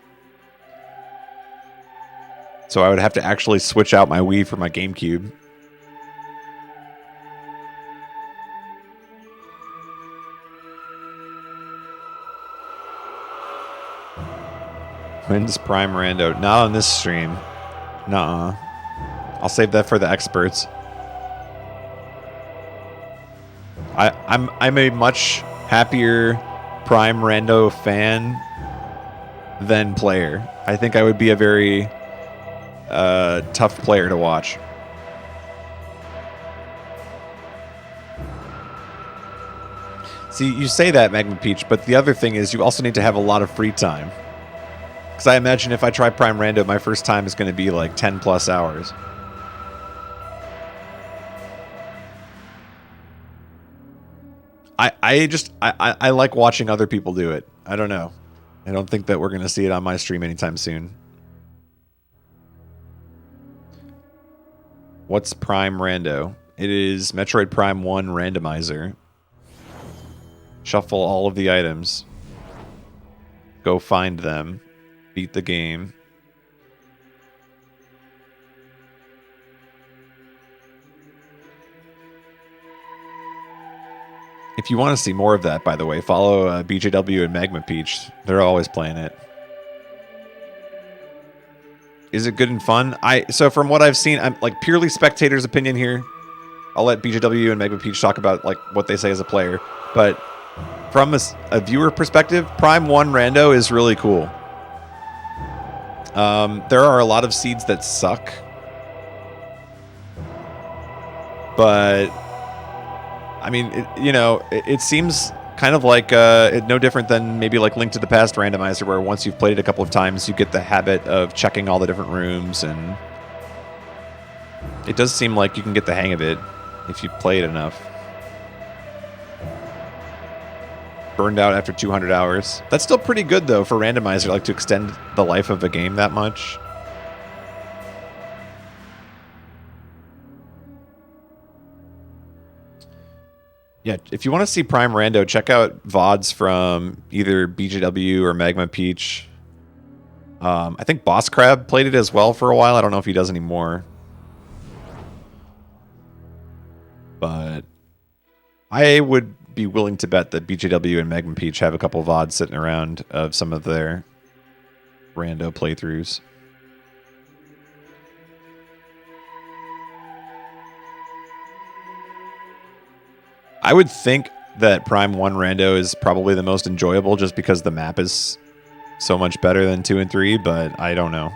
So I would have to actually switch out my Wii for my GameCube. When's Prime Rando? Not on this stream. Nuh-uh. I'll save that for the experts. I'm a much happier Prime Rando fan than player. I think I would be a very tough player to watch. See, you say that, Magma Peach, but the other thing is you also need to have a lot of free time. Because I imagine if I try Prime Rando, my first time is going to be like 10 plus hours. I like watching other people do it. I don't know. I don't think that we're going to see it on my stream anytime soon. What's Prime Rando? It is Metroid Prime 1 randomizer. Shuffle all of the items. Go find them. Beat the game. If you want to see more of that, by the way, follow BJW and Magma Peach. They're always playing it. Is it good and fun? So from what I've seen, I'm like purely spectator's opinion here. I'll let BJW and Magma Peach talk about like what they say as a player. But from a viewer perspective, Prime 1 Rando is really cool. There are a lot of seeds that suck. But I mean, it seems Kind of like no different than maybe like Link to the Past randomizer, where once you've played it a couple of times, you get the habit of checking all the different rooms, and it does seem like you can get the hang of it if you play it enough. Burned out after 200 hours. That's still pretty good though for randomizer, like to extend the life of a game that much. Yeah, if you want to see Prime Rando, check out VODs from either BJW or Magma Peach. I think Boss Crab played it as well for a while. I don't know if he does anymore. But I would be willing to bet that BJW and Magma Peach have a couple of VODs sitting around of some of their rando playthroughs. I would think that Prime 1 Rando is probably the most enjoyable just because the map is so much better than 2 and 3, but I don't know.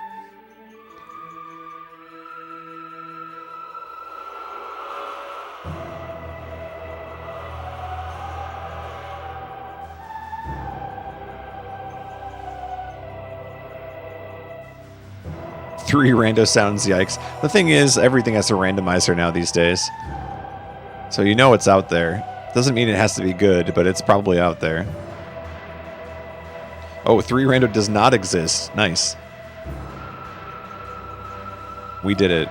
Three rando sounds, yikes. The thing is, everything has a randomizer now these days. So you know it's out there. Doesn't mean it has to be good, but it's probably out there. Oh, 3 rando does not exist. Nice. We did it.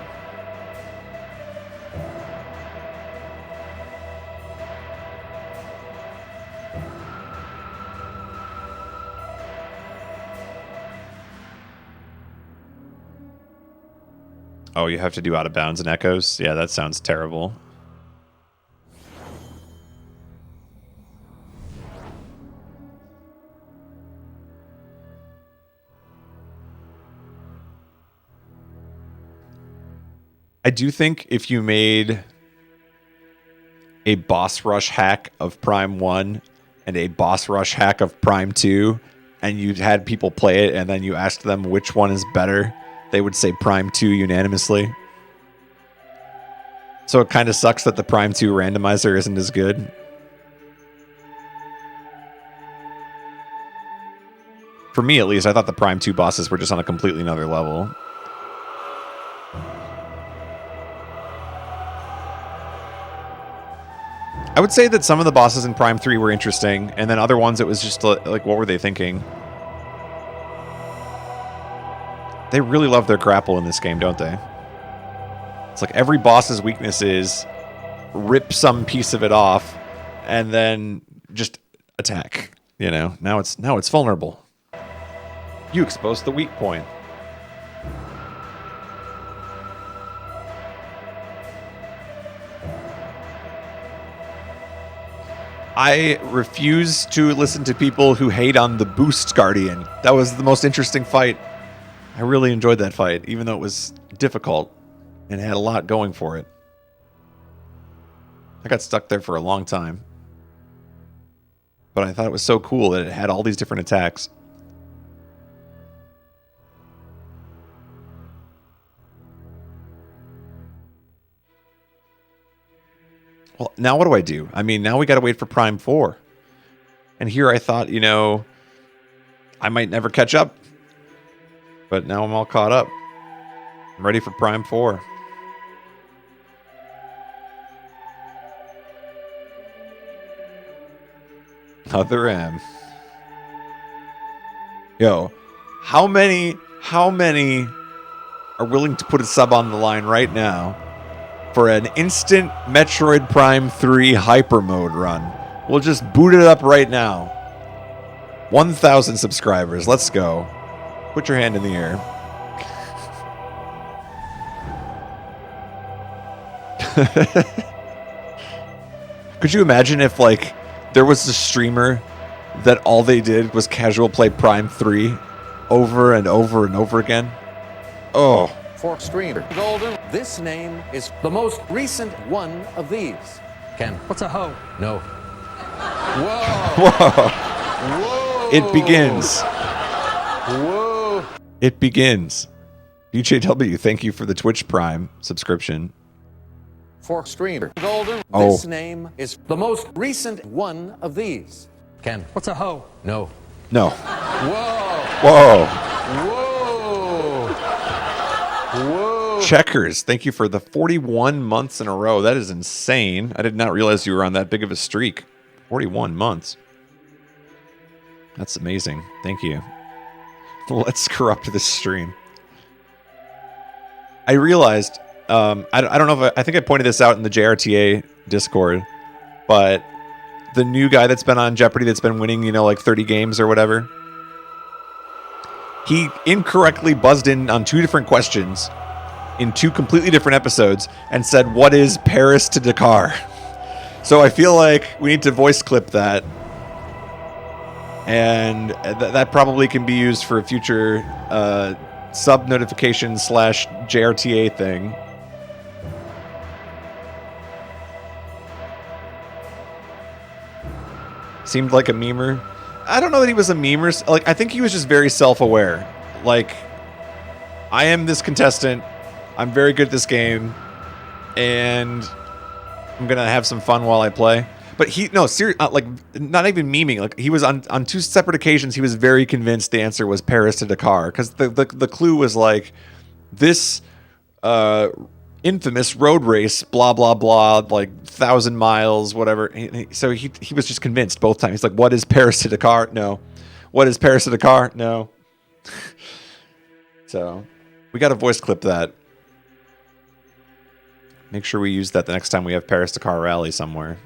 Oh, you have to do out of bounds and echoes? Yeah, that sounds terrible. I do think if you made a boss rush hack of Prime 1 and a boss rush hack of Prime 2, and you had people play it and then you asked them which one is better, they would say Prime 2 unanimously. So it kind of sucks that the Prime 2 randomizer isn't as good. For me, at least, I thought the Prime 2 bosses were just on a completely another level. I would say that some of the bosses in Prime 3 were interesting, and then other ones it was just like, what were they thinking? They really love their grapple in this game, don't they? It's like every boss's weakness is rip some piece of it off and then just attack. You know, now it's vulnerable. You exposed the weak point. I refuse to listen to people who hate on the Boost Guardian. That was the most interesting fight. I really enjoyed that fight, even though it was difficult and had a lot going for it. I got stuck there for a long time. But I thought it was so cool that it had all these different attacks. Well, now what do I do? I mean, now we got to wait for Prime 4. And here I thought, you know, I might never catch up. But now I'm all caught up. I'm ready for Prime 4. Other M. Yo, how many are willing to put a sub on the line right now for an instant Metroid Prime 3 hyper mode run? We'll just boot it up right now. 1,000 subscribers. Let's go. Put your hand in the air. Could you imagine if, like, there was a streamer that all they did was casual play Prime 3 over and over and over again? Oh. For streamer Golden, this name is the most recent one of these. Ken. What's a hoe? No. Whoa. Whoa. It begins. Whoa. It begins. BJW, thank you for the Twitch Prime subscription. for streamer. Golden, Oh. this name is the most recent one of these. Ken. What's a hoe? No. No. Whoa. Whoa. Whoa. Whoa. Checkers, thank you for the 41 months in a row. That is insane. I did not realize you were on that big of a streak. 41 months. That's amazing. Thank you. Let's corrupt this stream. I realized, I don't know if I think I pointed this out in the JRTA Discord, but the new guy that's been on Jeopardy that's been winning, you know, like 30 games or whatever, he incorrectly buzzed in on 2 different questions in 2 completely different episodes and said, "What is Paris to Dakar?" So I feel like we need to voice clip that. And that probably can be used for a future sub notification / JRTA thing. Seemed like a memer. I don't know that he was a memer. Like, I think he was just very self-aware. Like, I am this contestant. I'm very good at this game, and I'm gonna have some fun while I play. But like, not even memeing. Like, he was on 2 separate occasions. He was very convinced the answer was Paris to Dakar, because the clue was like this infamous road race, blah blah blah, like 1,000 miles, whatever. So he was just convinced both times. He's like, "What is Paris to Dakar? No. What is Paris to Dakar? No." So we got to voice clip that. Make sure we use that the next time we have Paris Dakar Rally somewhere.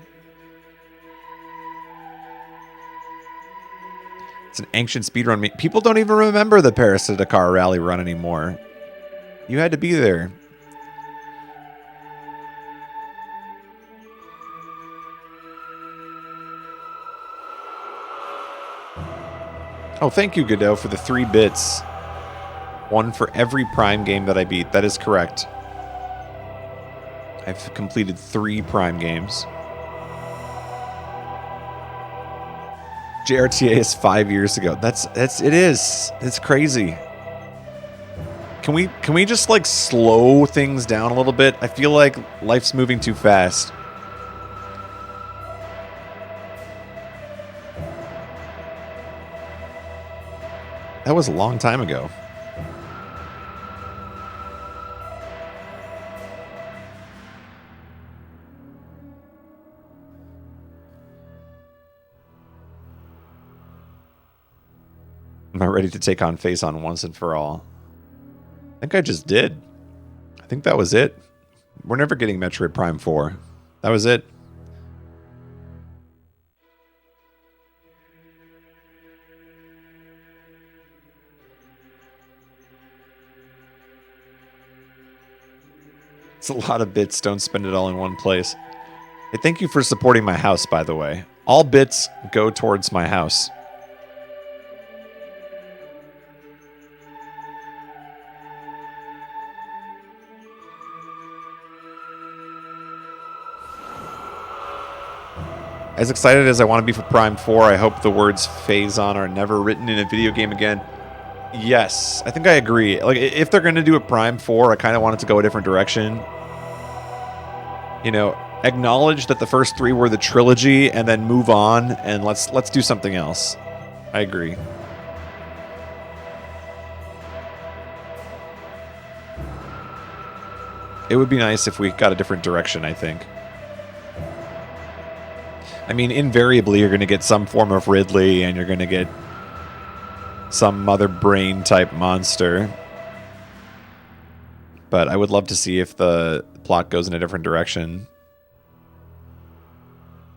It's an ancient speedrun. People don't even remember the Paris to Dakar Rally run anymore. You had to be there. Oh, thank you, Godot, for the 3 bits. 1 for every Prime game that I beat. That is correct. I've completed 3 Prime games. JRTA is 5 years ago. It is. It's crazy. Can we just like slow things down a little bit? I feel like life's moving too fast. That was a long time ago. Am I ready to take on Phazon once and for all? I think I just did. I think that was it. We're never getting Metroid Prime 4. That was it. It's a lot of bits. Don't spend it all in one place. Hey, thank you for supporting my house, by the way. All bits go towards my house. As excited as I want to be for Prime 4, I hope the words Phazon are never written in a video game again. Yes, I think I agree. Like, if they're going to do a Prime 4, I kind of want it to go a different direction. You know, acknowledge that the first 3 were the trilogy and then move on, and let's do something else. I agree. It would be nice if we got a different direction, I think. I mean, invariably, you're going to get some form of Ridley, and you're going to get some mother brain type monster. But I would love to see if the plot goes in a different direction.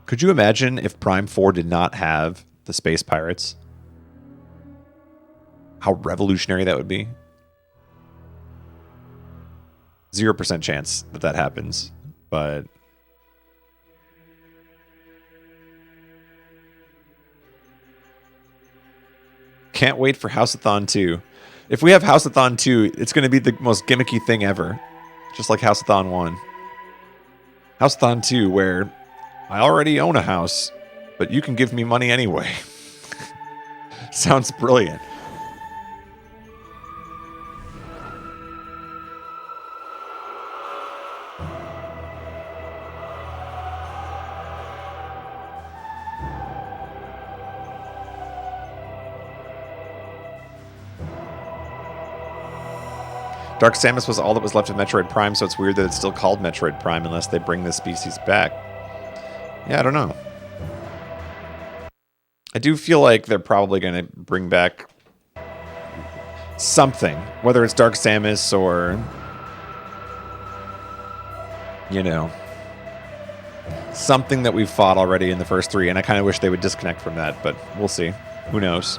Could you imagine if Prime 4 did not have the space pirates? How revolutionary that would be. 0% chance that that happens, but... Can't wait for Houseathon 2. If we have Houseathon 2, it's going to be the most gimmicky thing ever. Just like Houseathon 1. Houseathon 2, where I already own a house, but you can give me money anyway. Sounds brilliant. Dark Samus was all that was left of Metroid Prime, so it's weird that it's still called Metroid Prime unless they bring the species back. Yeah, I don't know. I do feel like they're probably going to bring back something, whether it's Dark Samus or, you know, something that we've fought already in the first 3, and I kind of wish they would disconnect from that, but we'll see. Who knows?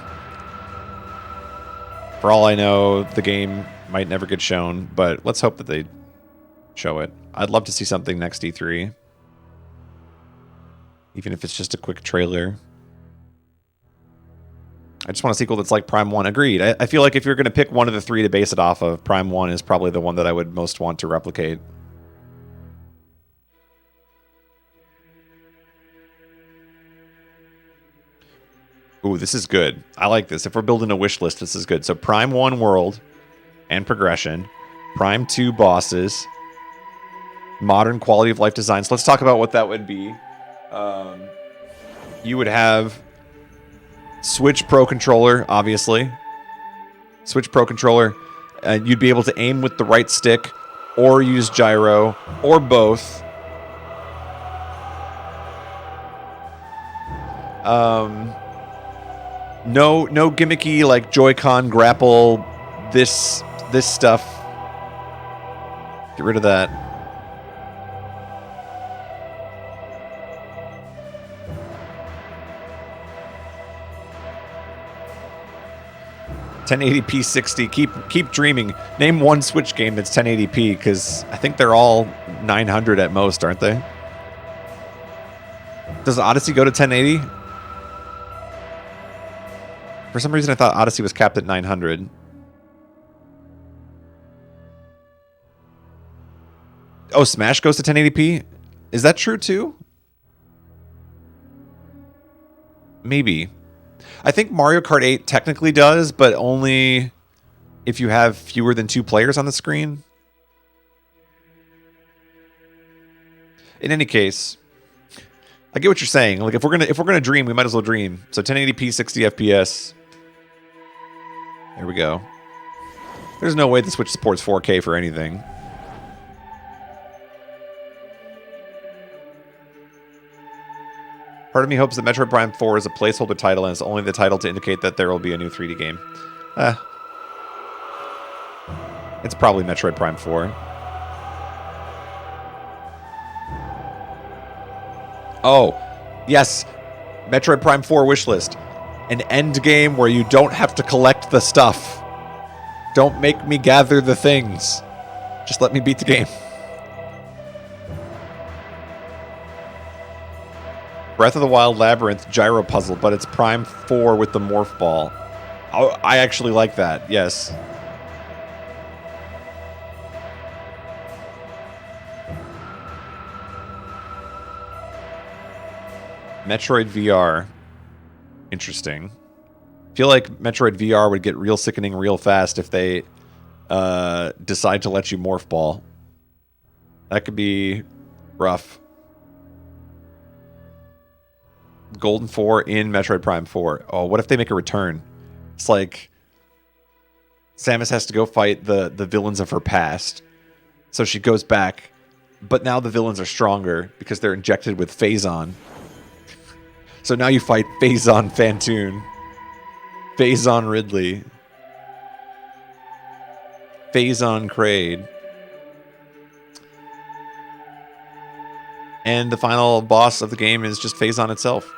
For all I know, the game might never get shown, but let's hope that they show it. I'd love to see something next E3. Even if it's just a quick trailer. I just want a sequel that's like Prime 1. Agreed. I feel like if you're going to pick one of the 3 to base it off of, Prime 1 is probably the one that I would most want to replicate. Ooh, this is good. I like this. If we're building a wish list, this is good. So Prime 1 world and progression. Prime 2 bosses. Modern quality of life designs. Let's talk about what that would be. You would have Switch Pro Controller, obviously. Switch Pro Controller. You'd be able to aim with the right stick or use gyro or both. No gimmicky like Joy-Con grapple, this stuff. Get rid of that. $1080p 60. Keep dreaming. Name one Switch game that's 1080p, because I think they're all 900 at most, aren't they? Does Odyssey go to 1080? For some reason, I thought Odyssey was capped at 900. Oh, Smash goes to 1080p? Is that true too? Maybe. I think Mario Kart 8 technically does, but only if you have fewer than 2 players on the screen. In any case, I get what you're saying. Like if we're gonna dream, we might as well dream. So 1080p 60 FPS. There we go. There's no way the Switch supports 4K for anything. Part of me hopes that Metroid Prime 4 is a placeholder title and it's only the title to indicate that there will be a new 3D game. It's probably Metroid Prime 4. Oh, yes. Metroid Prime 4 wishlist. An end game where you don't have to collect the stuff. Don't make me gather the things. Just let me beat the game. Breath of the Wild Labyrinth gyro puzzle, but it's Prime 4 with the morph ball. Oh, I actually like that, yes. Metroid VR. Interesting. I feel like Metroid VR would get real sickening real fast if they decide to let you morph ball. That could be rough. Golden 4 in Metroid Prime 4. Oh, what if they make a return? It's like Samus has to go fight the villains of her past. So she goes back, but now the villains are stronger because they're injected with Phazon. So now you fight Phazon Fantoon, Phazon Ridley, Phazon Kraid. And the final boss of the game is just Phazon itself.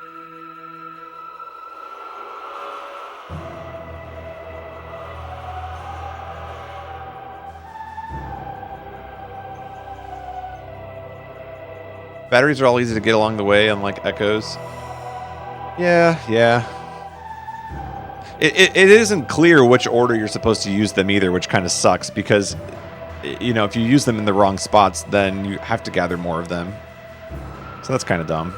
Batteries are all easy to get along the way, unlike Echoes. Yeah. It isn't clear which order you're supposed to use them either, which kind of sucks because, you know, if you use them in the wrong spots, then you have to gather more of them. So that's kind of dumb.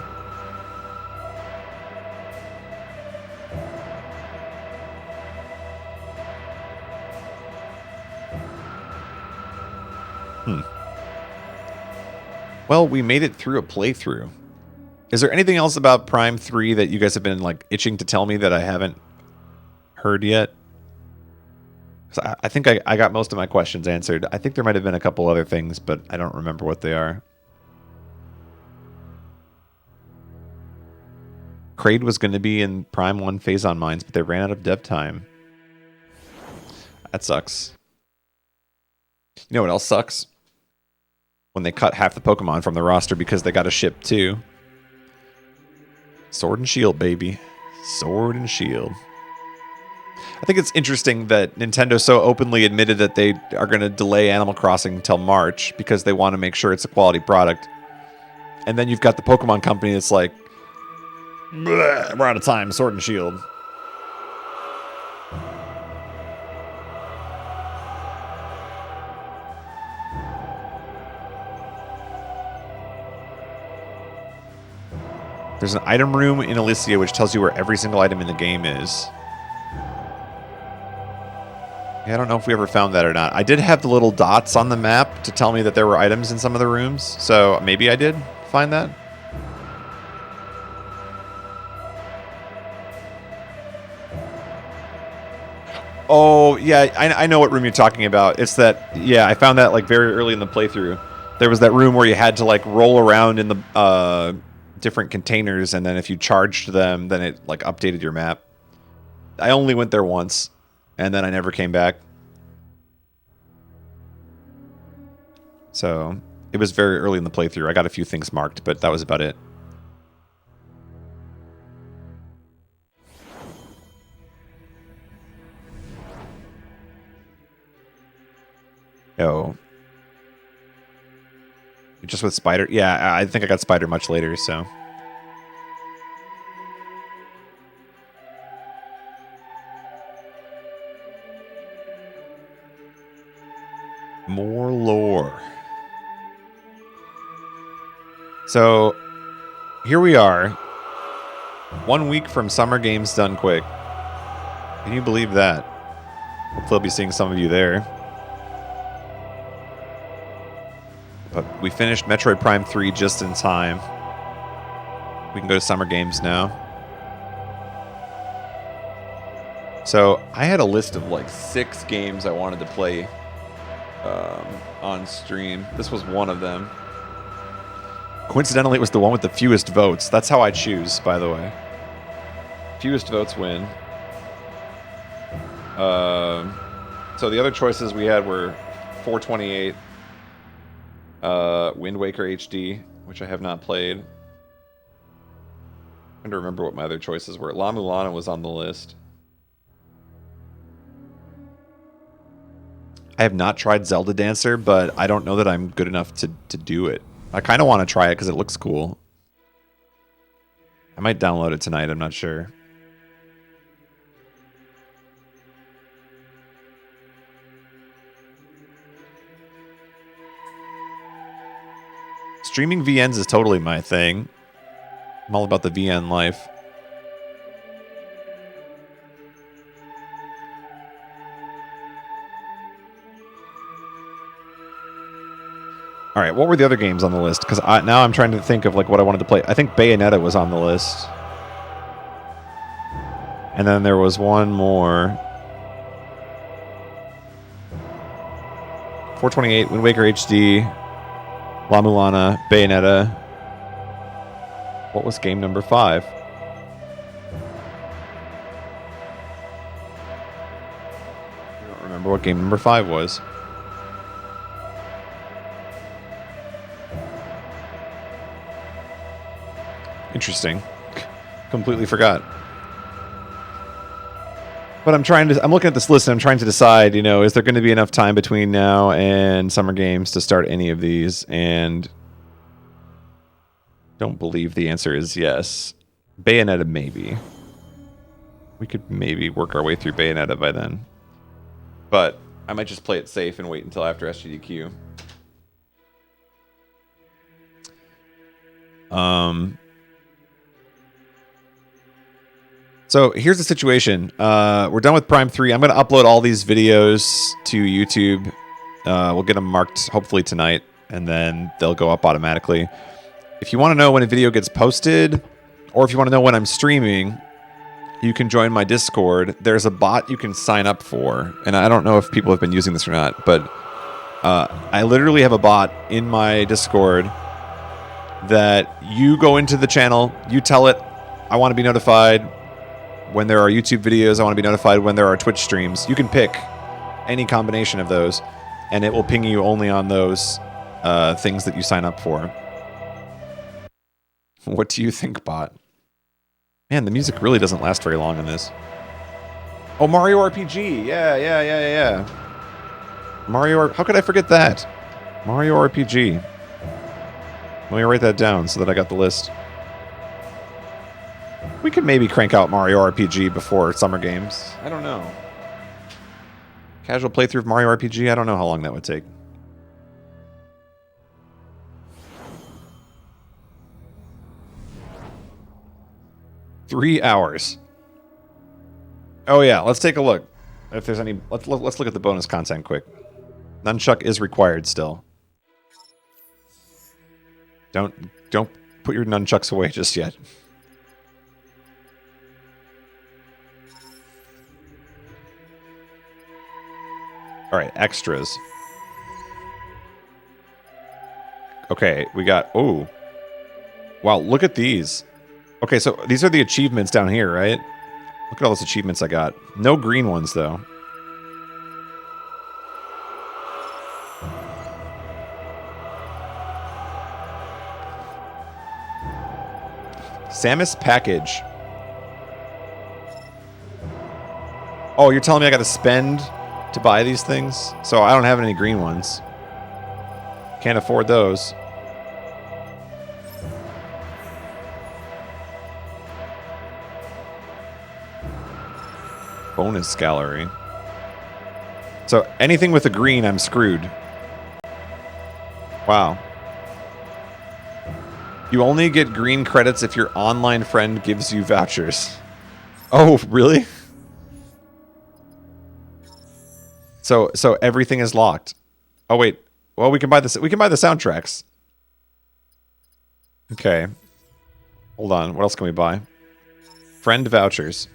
Well, we made it through a playthrough. Is there anything else about Prime 3 that you guys have been like itching to tell me that I haven't heard yet? So I think I got most of my questions answered. I think there might have been a couple other things, but I don't remember what they are. Kraid was going to be in Prime 1 Phazon Mines, but they ran out of dev time. That sucks. You know what else sucks? When they cut half the Pokemon from the roster because they got to ship 2. Sword and Shield, baby. Sword and Shield. I think it's interesting that Nintendo so openly admitted that they are going to delay Animal Crossing until March because they want to make sure it's a quality product. And then you've got the Pokemon company that's like, we're out of time, Sword and Shield. There's an item room in Elysia which tells you where every single item in the game is. Yeah, I don't know if we ever found that or not. I did have the little dots on the map to tell me that there were items in some of the rooms, so maybe I did find that. Oh, yeah, I know what room you're talking about. It's that, yeah, I found that like very early in the playthrough. There was that room where you had to like roll around in the different containers, and then if you charged them, then it like updated your map. I only went there once, and then I never came back. So it was very early in the playthrough. I got a few things marked, but that was about it. Oh. Just with Spider? Yeah, I think I got Spider much later, so. More lore. So, here we are. 1 week from Summer Games Done Quick. Can you believe that? Hopefully I'll be seeing some of you there. But we finished Metroid Prime 3 just in time. We can go to Summer Games now. So, I had a list of like 6 games I wanted to play on stream. This was one of them. Coincidentally, it was the one with the fewest votes. That's how I choose, by the way. Fewest votes win. So the other choices we had were 428, Wind Waker HD, which I have not played. I'm trying to remember what my other choices were. La Mulana was on the list. I have not tried Zelda Dancer, but I don't know that I'm good enough to do it. I kind of want to try it because it looks cool. I might download it tonight, I'm not sure. Streaming VNs is totally my thing. I'm all about the VN life. All right, what were the other games on the list? Because now I'm trying to think of like what I wanted to play. I think Bayonetta was on the list. And then there was one more. 428, Wind Waker HD, La Mulana, Bayonetta. What was game number 5? I don't remember what game number 5 was. Interesting. Completely forgot. But I'm looking at this list and I'm trying to decide, you know, is there going to be enough time between now and Summer Games to start any of these? And don't believe the answer is yes. Bayonetta, maybe. We could maybe work our way through Bayonetta by then. But I might just play it safe and wait until after SGDQ. So here's the situation. We're done with Prime 3. I'm going to upload all these videos to YouTube. We'll get them marked hopefully tonight, and then they'll go up automatically. If you want to know when a video gets posted, or if you want to know when I'm streaming, you can join my Discord. There's a bot you can sign up for, and I don't know if people have been using this or not, but I literally have a bot in my Discord that you go into the channel, you tell it, I want to be notified when there are YouTube videos, I want to be notified when there are Twitch streams. You can pick any combination of those, and it will ping you only on those things that you sign up for. What do you think, bot? Man, the music really doesn't last very long in this. Oh, Mario RPG. Yeah. How could I forget that? Mario RPG. Let me write that down so that I got the list. We could maybe crank out Mario RPG before Summer Games. I don't know. Casual playthrough of Mario RPG? I don't know how long that would take. $3 hours. Oh yeah, let's take a look. If there's any, let's look at the bonus content quick. Nunchuck is required still. Don't put your nunchucks away just yet. All right, extras. Okay, we got. Oh, wow! Look at these. Okay, so these are the achievements down here, right? Look at all those achievements I got. No green ones, though. Samus package. Oh, you're telling me I gotta spend to buy these things? So I don't have any green ones. Can't afford those. Bonus gallery. So anything with a green, I'm screwed. Wow. You only get green credits if your online friend gives you vouchers. Oh, really? So everything is locked. Oh wait. Well, we can buy the soundtracks. Okay. Hold on. What else can we buy? Friend vouchers.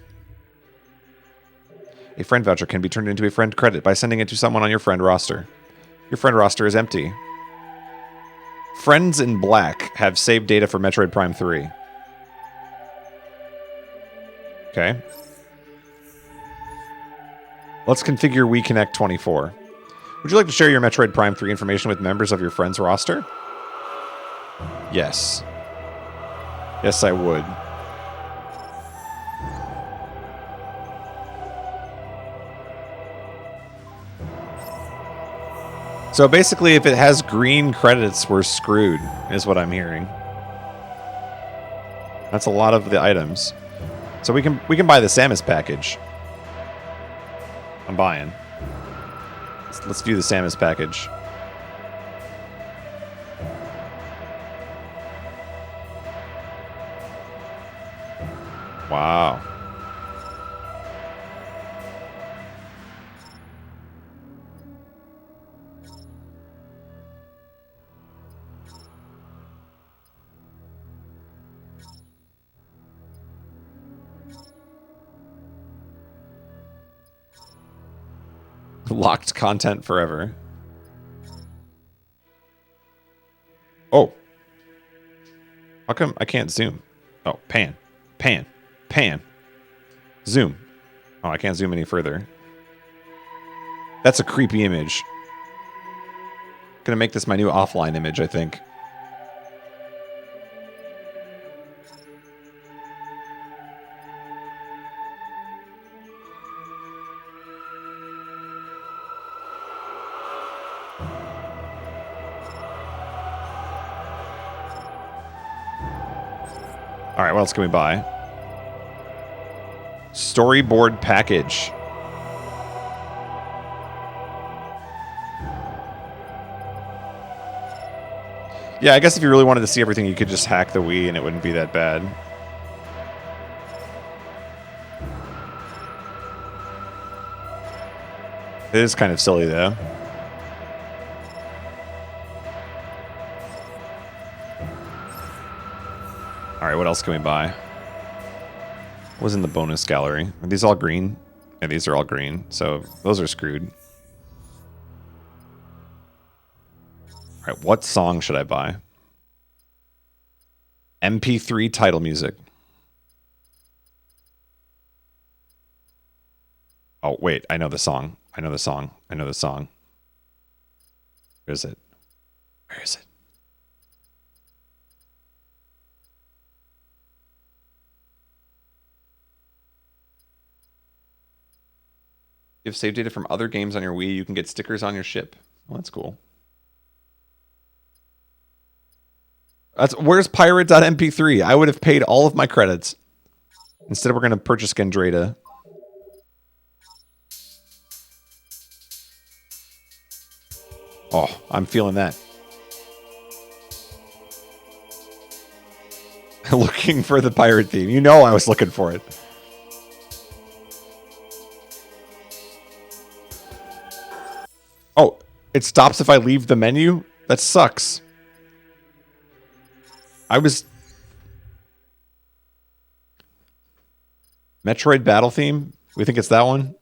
A friend voucher can be turned into a friend credit by sending it to someone on your friend roster. Your friend roster is empty. Friends in black have saved data for Metroid Prime 3. Okay. Let's configure WeConnect 24. Would you like to share your Metroid Prime 3 information with members of your friends roster? Yes. Yes, I would. So basically, if it has green credits, we're screwed, is what I'm hearing. That's a lot of the items. So we can buy the Samus package. I'm buying. Let's do the Samus package. Wow. Locked content forever. Oh. How come I can't zoom? Oh, pan. Pan. Pan. Zoom. Oh, I can't zoom any further. That's a creepy image. Gonna make this my new offline image, I think. Alright, what else can we buy? Storyboard package. Yeah, I guess if you really wanted to see everything, you could just hack the Wii and it wouldn't be that bad. It is kind of silly, though. Alright, what else can we buy? What was in the bonus gallery? Are these all green? Yeah, these are all green, so those are screwed. Alright, what song should I buy? MP3 title music. Oh, wait, I know the song. I know the song. I know the song. Where is it? Where is it? If you have save data from other games on your Wii, you can get stickers on your ship. Well, that's cool. Where's pirate.mp3? I would have paid all of my credits. Instead, we're going to purchase Gendrata. Oh, I'm feeling that. Looking for the pirate theme. You know I was looking for it. Oh, it stops if I leave the menu? That sucks. I was... Metroid battle theme? We think it's that one?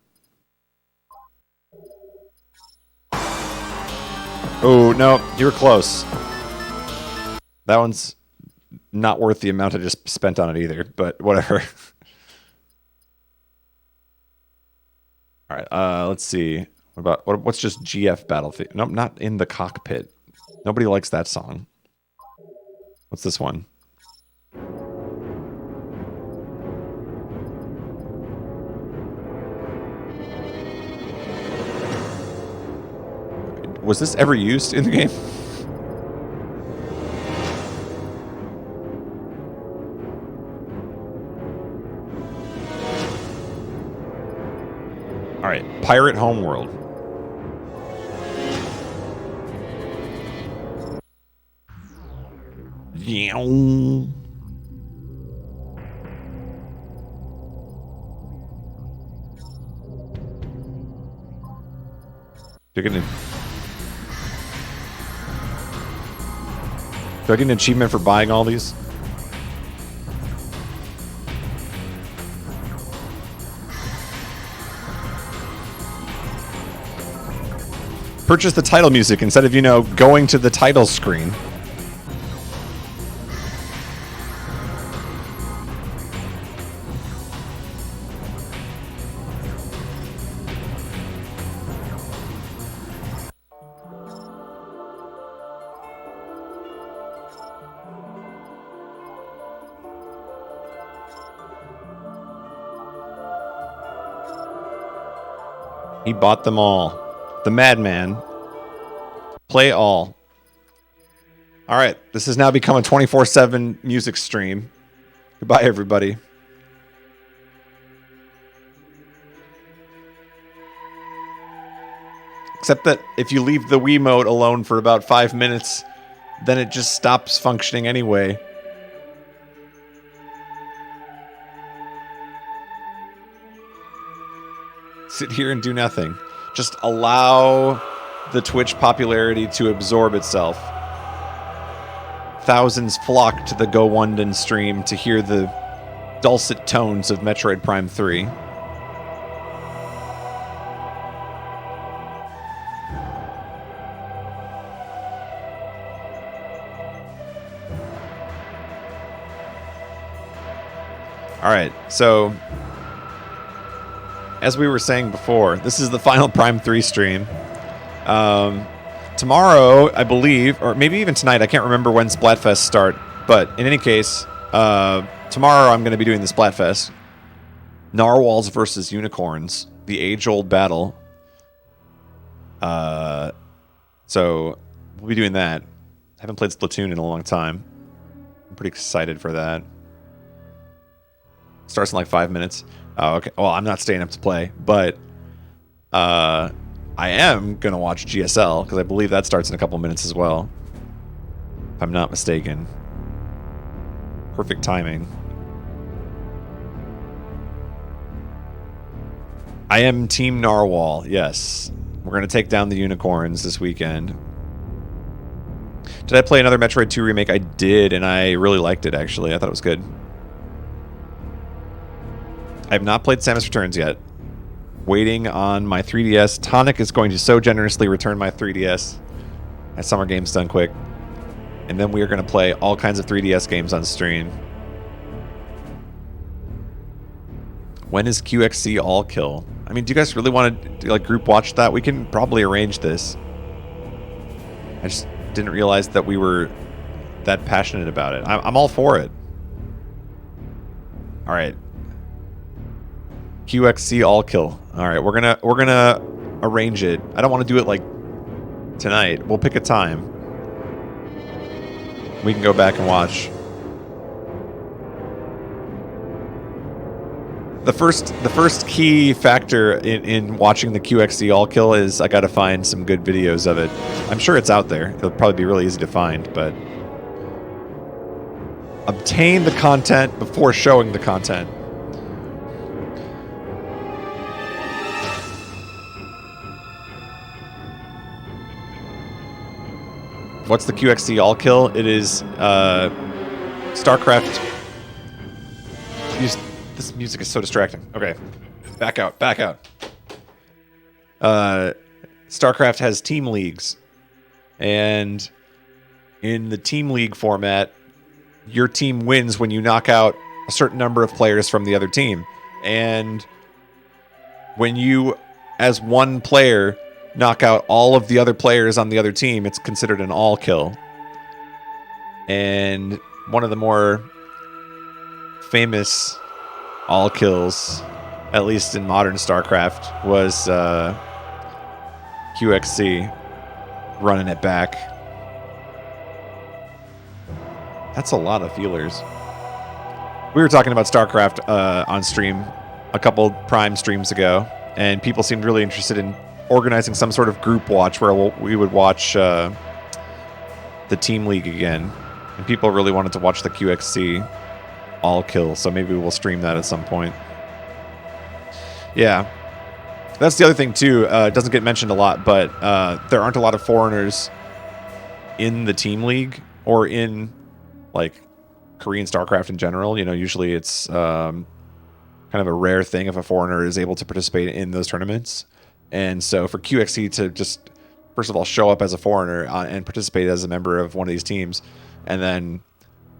Oh, no, you were close. That one's not worth the amount I just spent on it either, but whatever. Alright, let's see. What's just GF Battlefield? Nope, not In the Cockpit. Nobody likes that song. What's this one? Was this ever used in the game? Alright, Pirate Homeworld. Yeah. You're gonna... Do I get an achievement for buying all these? Purchase the title music instead of, you know, going to the title screen. He bought them all. The madman. Play all. Alright, this has now become a 24/7 music stream. Goodbye, everybody. Except that if you leave the Wii mode alone for about 5 minutes, then it just stops functioning anyway. Sit here and do nothing. Just allow the Twitch popularity to absorb itself. Thousands flock to the Go London stream to hear the dulcet tones of Metroid Prime 3. Alright, so... as we were saying before, this is the final Prime 3 stream. Tomorrow, I believe, or maybe even tonight, I can't remember when Splatfest start, but in any case, tomorrow I'm going to be doing the Splatfest. Narwhals versus Unicorns, the age-old battle. So, we'll be doing that. I haven't played Splatoon in a long time. I'm pretty excited for that. Starts in like 5 minutes. Oh, okay. Well, I'm not staying up to play, but I am going to watch GSL, because I believe that starts in a couple minutes as well. If I'm not mistaken. Perfect timing. I am Team Narwhal, yes. We're going to take down the Unicorns this weekend. Did I play another Metroid 2 remake? I did, and I really liked it, actually. I thought it was good. I have not played Samus Returns yet. Waiting on my 3DS. Tonic is going to so generously return my 3DS at Summer Games Done Quick. And then we are going to play all kinds of 3DS games on stream. When is QXC All Kill? I mean, do you guys really want to like group watch that? We can probably arrange this. I just didn't realize that we were that passionate about it. I'm all for it. All right. QXC All Kill. All right, we're gonna arrange it. I don't want to do it like tonight. We'll pick a time. We can go back and watch. The first key factor in watching the QXC All Kill is I got to find some good videos of it. I'm sure it's out there. It'll probably be really easy to find, but obtain the content before showing the content. What's the QXC All Kill? It is StarCraft. This music is so distracting. Okay. Back out. StarCraft has team leagues. And in the team league format, your team wins when you knock out a certain number of players from the other team. And when you, as one player, knock out all of the other players on the other team, it's considered an all kill. And one of the more famous all kills, at least in modern StarCraft, was QXC running it back. That's a lot of feelers. We were talking about StarCraft on stream a couple Prime streams ago, and people seemed really interested in organizing some sort of group watch where we would watch the Team League again. And people really wanted to watch the QXC All Kill, so maybe we'll stream that at some point. Yeah. That's the other thing, too. It doesn't get mentioned a lot, but there aren't a lot of foreigners in the Team League or in, like, Korean StarCraft in general. You know, usually it's kind of a rare thing if a foreigner is able to participate in those tournaments. And so for QXC to just, first of all, show up as a foreigner and participate as a member of one of these teams, and then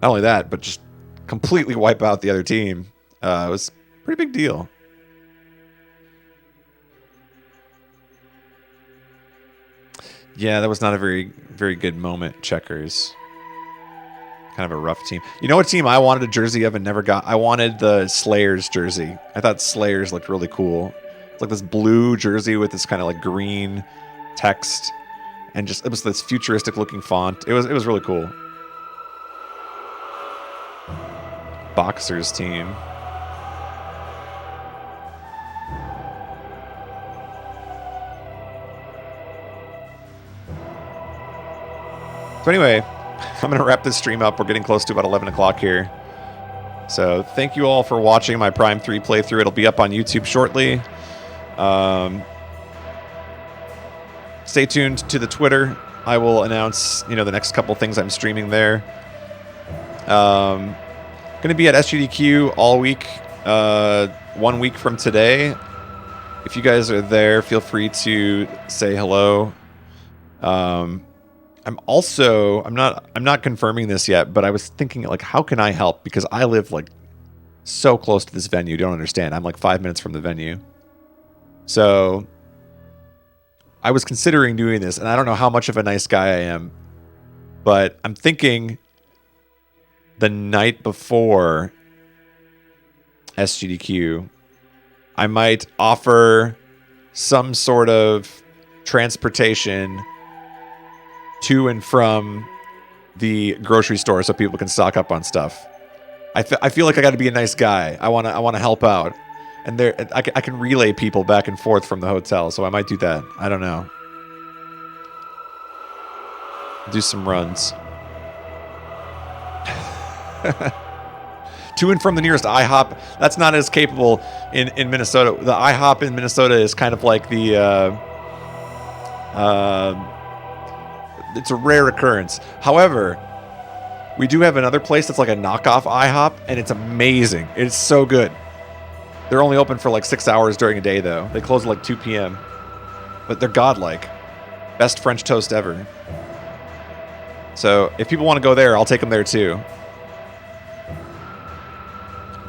not only that, but just completely wipe out the other team, was a pretty big deal. Yeah, that was not a very, very good moment, Checkers. Kind of a rough team. You know what team I wanted a jersey of and never got? I wanted the Slayers jersey. I thought Slayers looked really cool. It's like this blue jersey with this kind of like green text, and just it was this futuristic looking font. It was really cool. Boxers team. So anyway, I'm going to wrap this stream up. We're getting close to about 11 o'clock here. So thank you all for watching my Prime 3 playthrough. It'll be up on YouTube shortly. Stay tuned to the Twitter. I will announce, the next couple things I'm streaming there. Going to be at SGDQ all week. 1 week from today. If you guys are there, feel free to say hello. I'm not confirming this yet, but I was thinking, like, how can I help? Because I live, like, so close to this venue. You don't understand. I'm, like, 5 minutes from the venue. So I was considering doing this, and I don't know how much of a nice guy I am, but I'm thinking the night before SGDQ, I might offer some sort of transportation to and from the grocery store so people can stock up on stuff. I feel like I got to be a nice guy. I want to help out, and I can relay people back and forth from the hotel, so I might do that. I don't know. Do some runs. To and from the nearest IHOP. That's not as capable in Minnesota. The IHOP in Minnesota is kind of like the it's a rare occurrence. However, we do have another place that's like a knockoff IHOP, and it's amazing. It's so good. They're only open for like 6 hours during a day, though. They close at like 2 p.m. But they're godlike. Best French toast ever. So if people want to go there, I'll take them there too.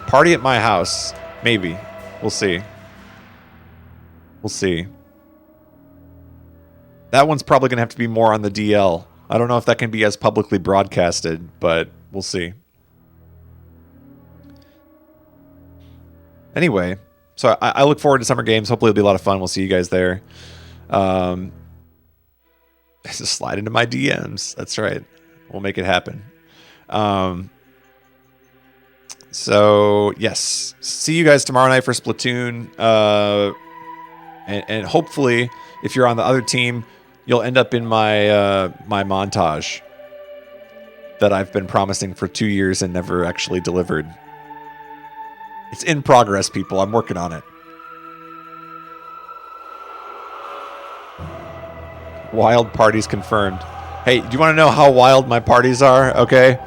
Party at my house. Maybe. We'll see. We'll see. That one's probably going to have to be more on the DL. I don't know if that can be as publicly broadcasted, but we'll see. Anyway, so I look forward to Summer Games. Hopefully it'll be a lot of fun. We'll see you guys there. Just slide into my DMs. That's right. We'll make it happen. So, yes. See you guys tomorrow night for Splatoon. And hopefully, if you're on the other team, you'll end up in my my montage that I've been promising for 2 years and never actually delivered. It's in progress, people. I'm working on it. Wild parties confirmed. Hey, do you want to know how wild my parties are? Okay.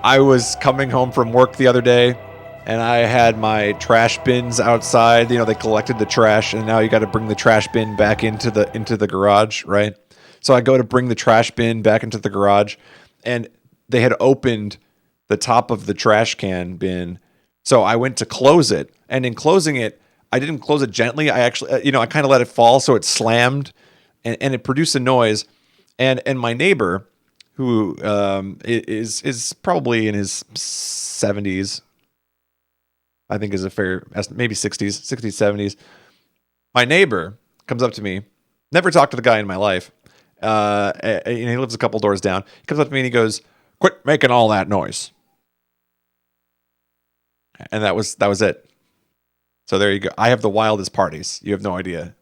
I was coming home from work the other day, and I had my trash bins outside. You know, they collected the trash, and now you got to bring the trash bin back into the garage, right? So I go to bring the trash bin back into the garage, and they had opened the top of the trash can bin. So I went to close it, and in closing it, I didn't close it gently. I actually, I kind of let it fall, so it slammed, and it produced a noise. And my neighbor, who is probably in his 70s, I think is a fair, maybe 60s, 70s. My neighbor comes up to me. Never talked to the guy in my life. And he lives a couple doors down. He comes up to me and he goes, "Quit making all that noise." And that was it. So there you go. I have the wildest parties. You have no idea.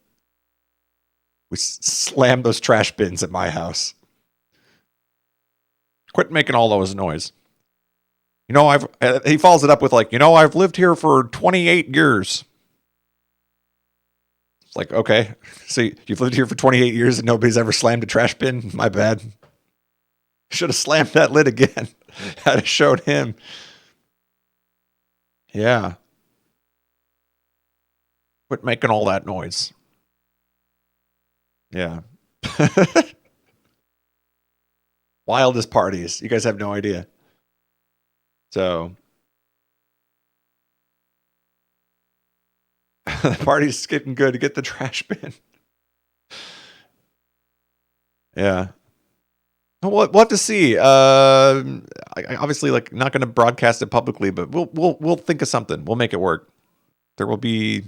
We slammed those trash bins at my house. Quit making all those noise. He follows it up with like, I've lived here for 28 years. It's like, okay. So you've lived here for 28 years and nobody's ever slammed a trash bin? My bad. Should have slammed that lid again. Had have showed him. Yeah. Quit making all that noise. Yeah. Wildest parties. You guys have no idea. So. The party's getting good to get the trash bin. Yeah. We'll have to see. I obviously, not going to broadcast it publicly, but we'll think of something. We'll make it work. There will be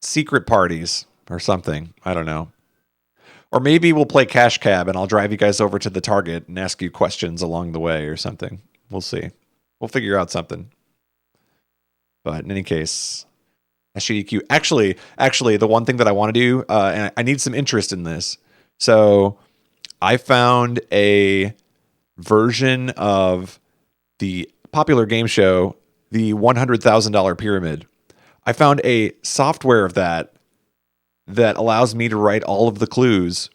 secret parties or something. I don't know. Or maybe we'll play Cash Cab and I'll drive you guys over to the Target and ask you questions along the way or something. We'll see. We'll figure out something. But in any case, SGDQ. Actually, the one thing that I want to do, and I need some interest in this. So I found a version of the popular game show, the $100,000 Pyramid. I found a software of that allows me to write all of the clues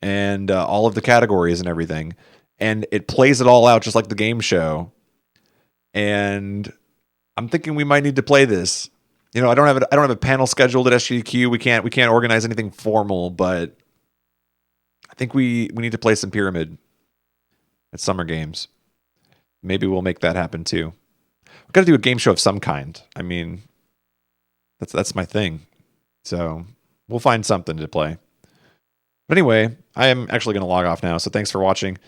and all of the categories and everything. And it plays it all out just like the game show. And I'm thinking we might need to play this. I don't have a panel scheduled at SGDQ. We can't organize anything formal, but I think we need to play some Pyramid at Summer Games. Maybe we'll make that happen too. We've got to do a game show of some kind. I mean, that's my thing. So we'll find something to play. But anyway, I am actually going to log off now. So thanks for watching.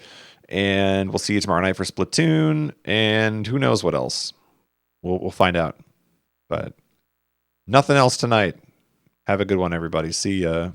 And we'll see you tomorrow night for Splatoon. And who knows what else. We'll find out. But nothing else tonight. Have a good one, everybody. See ya.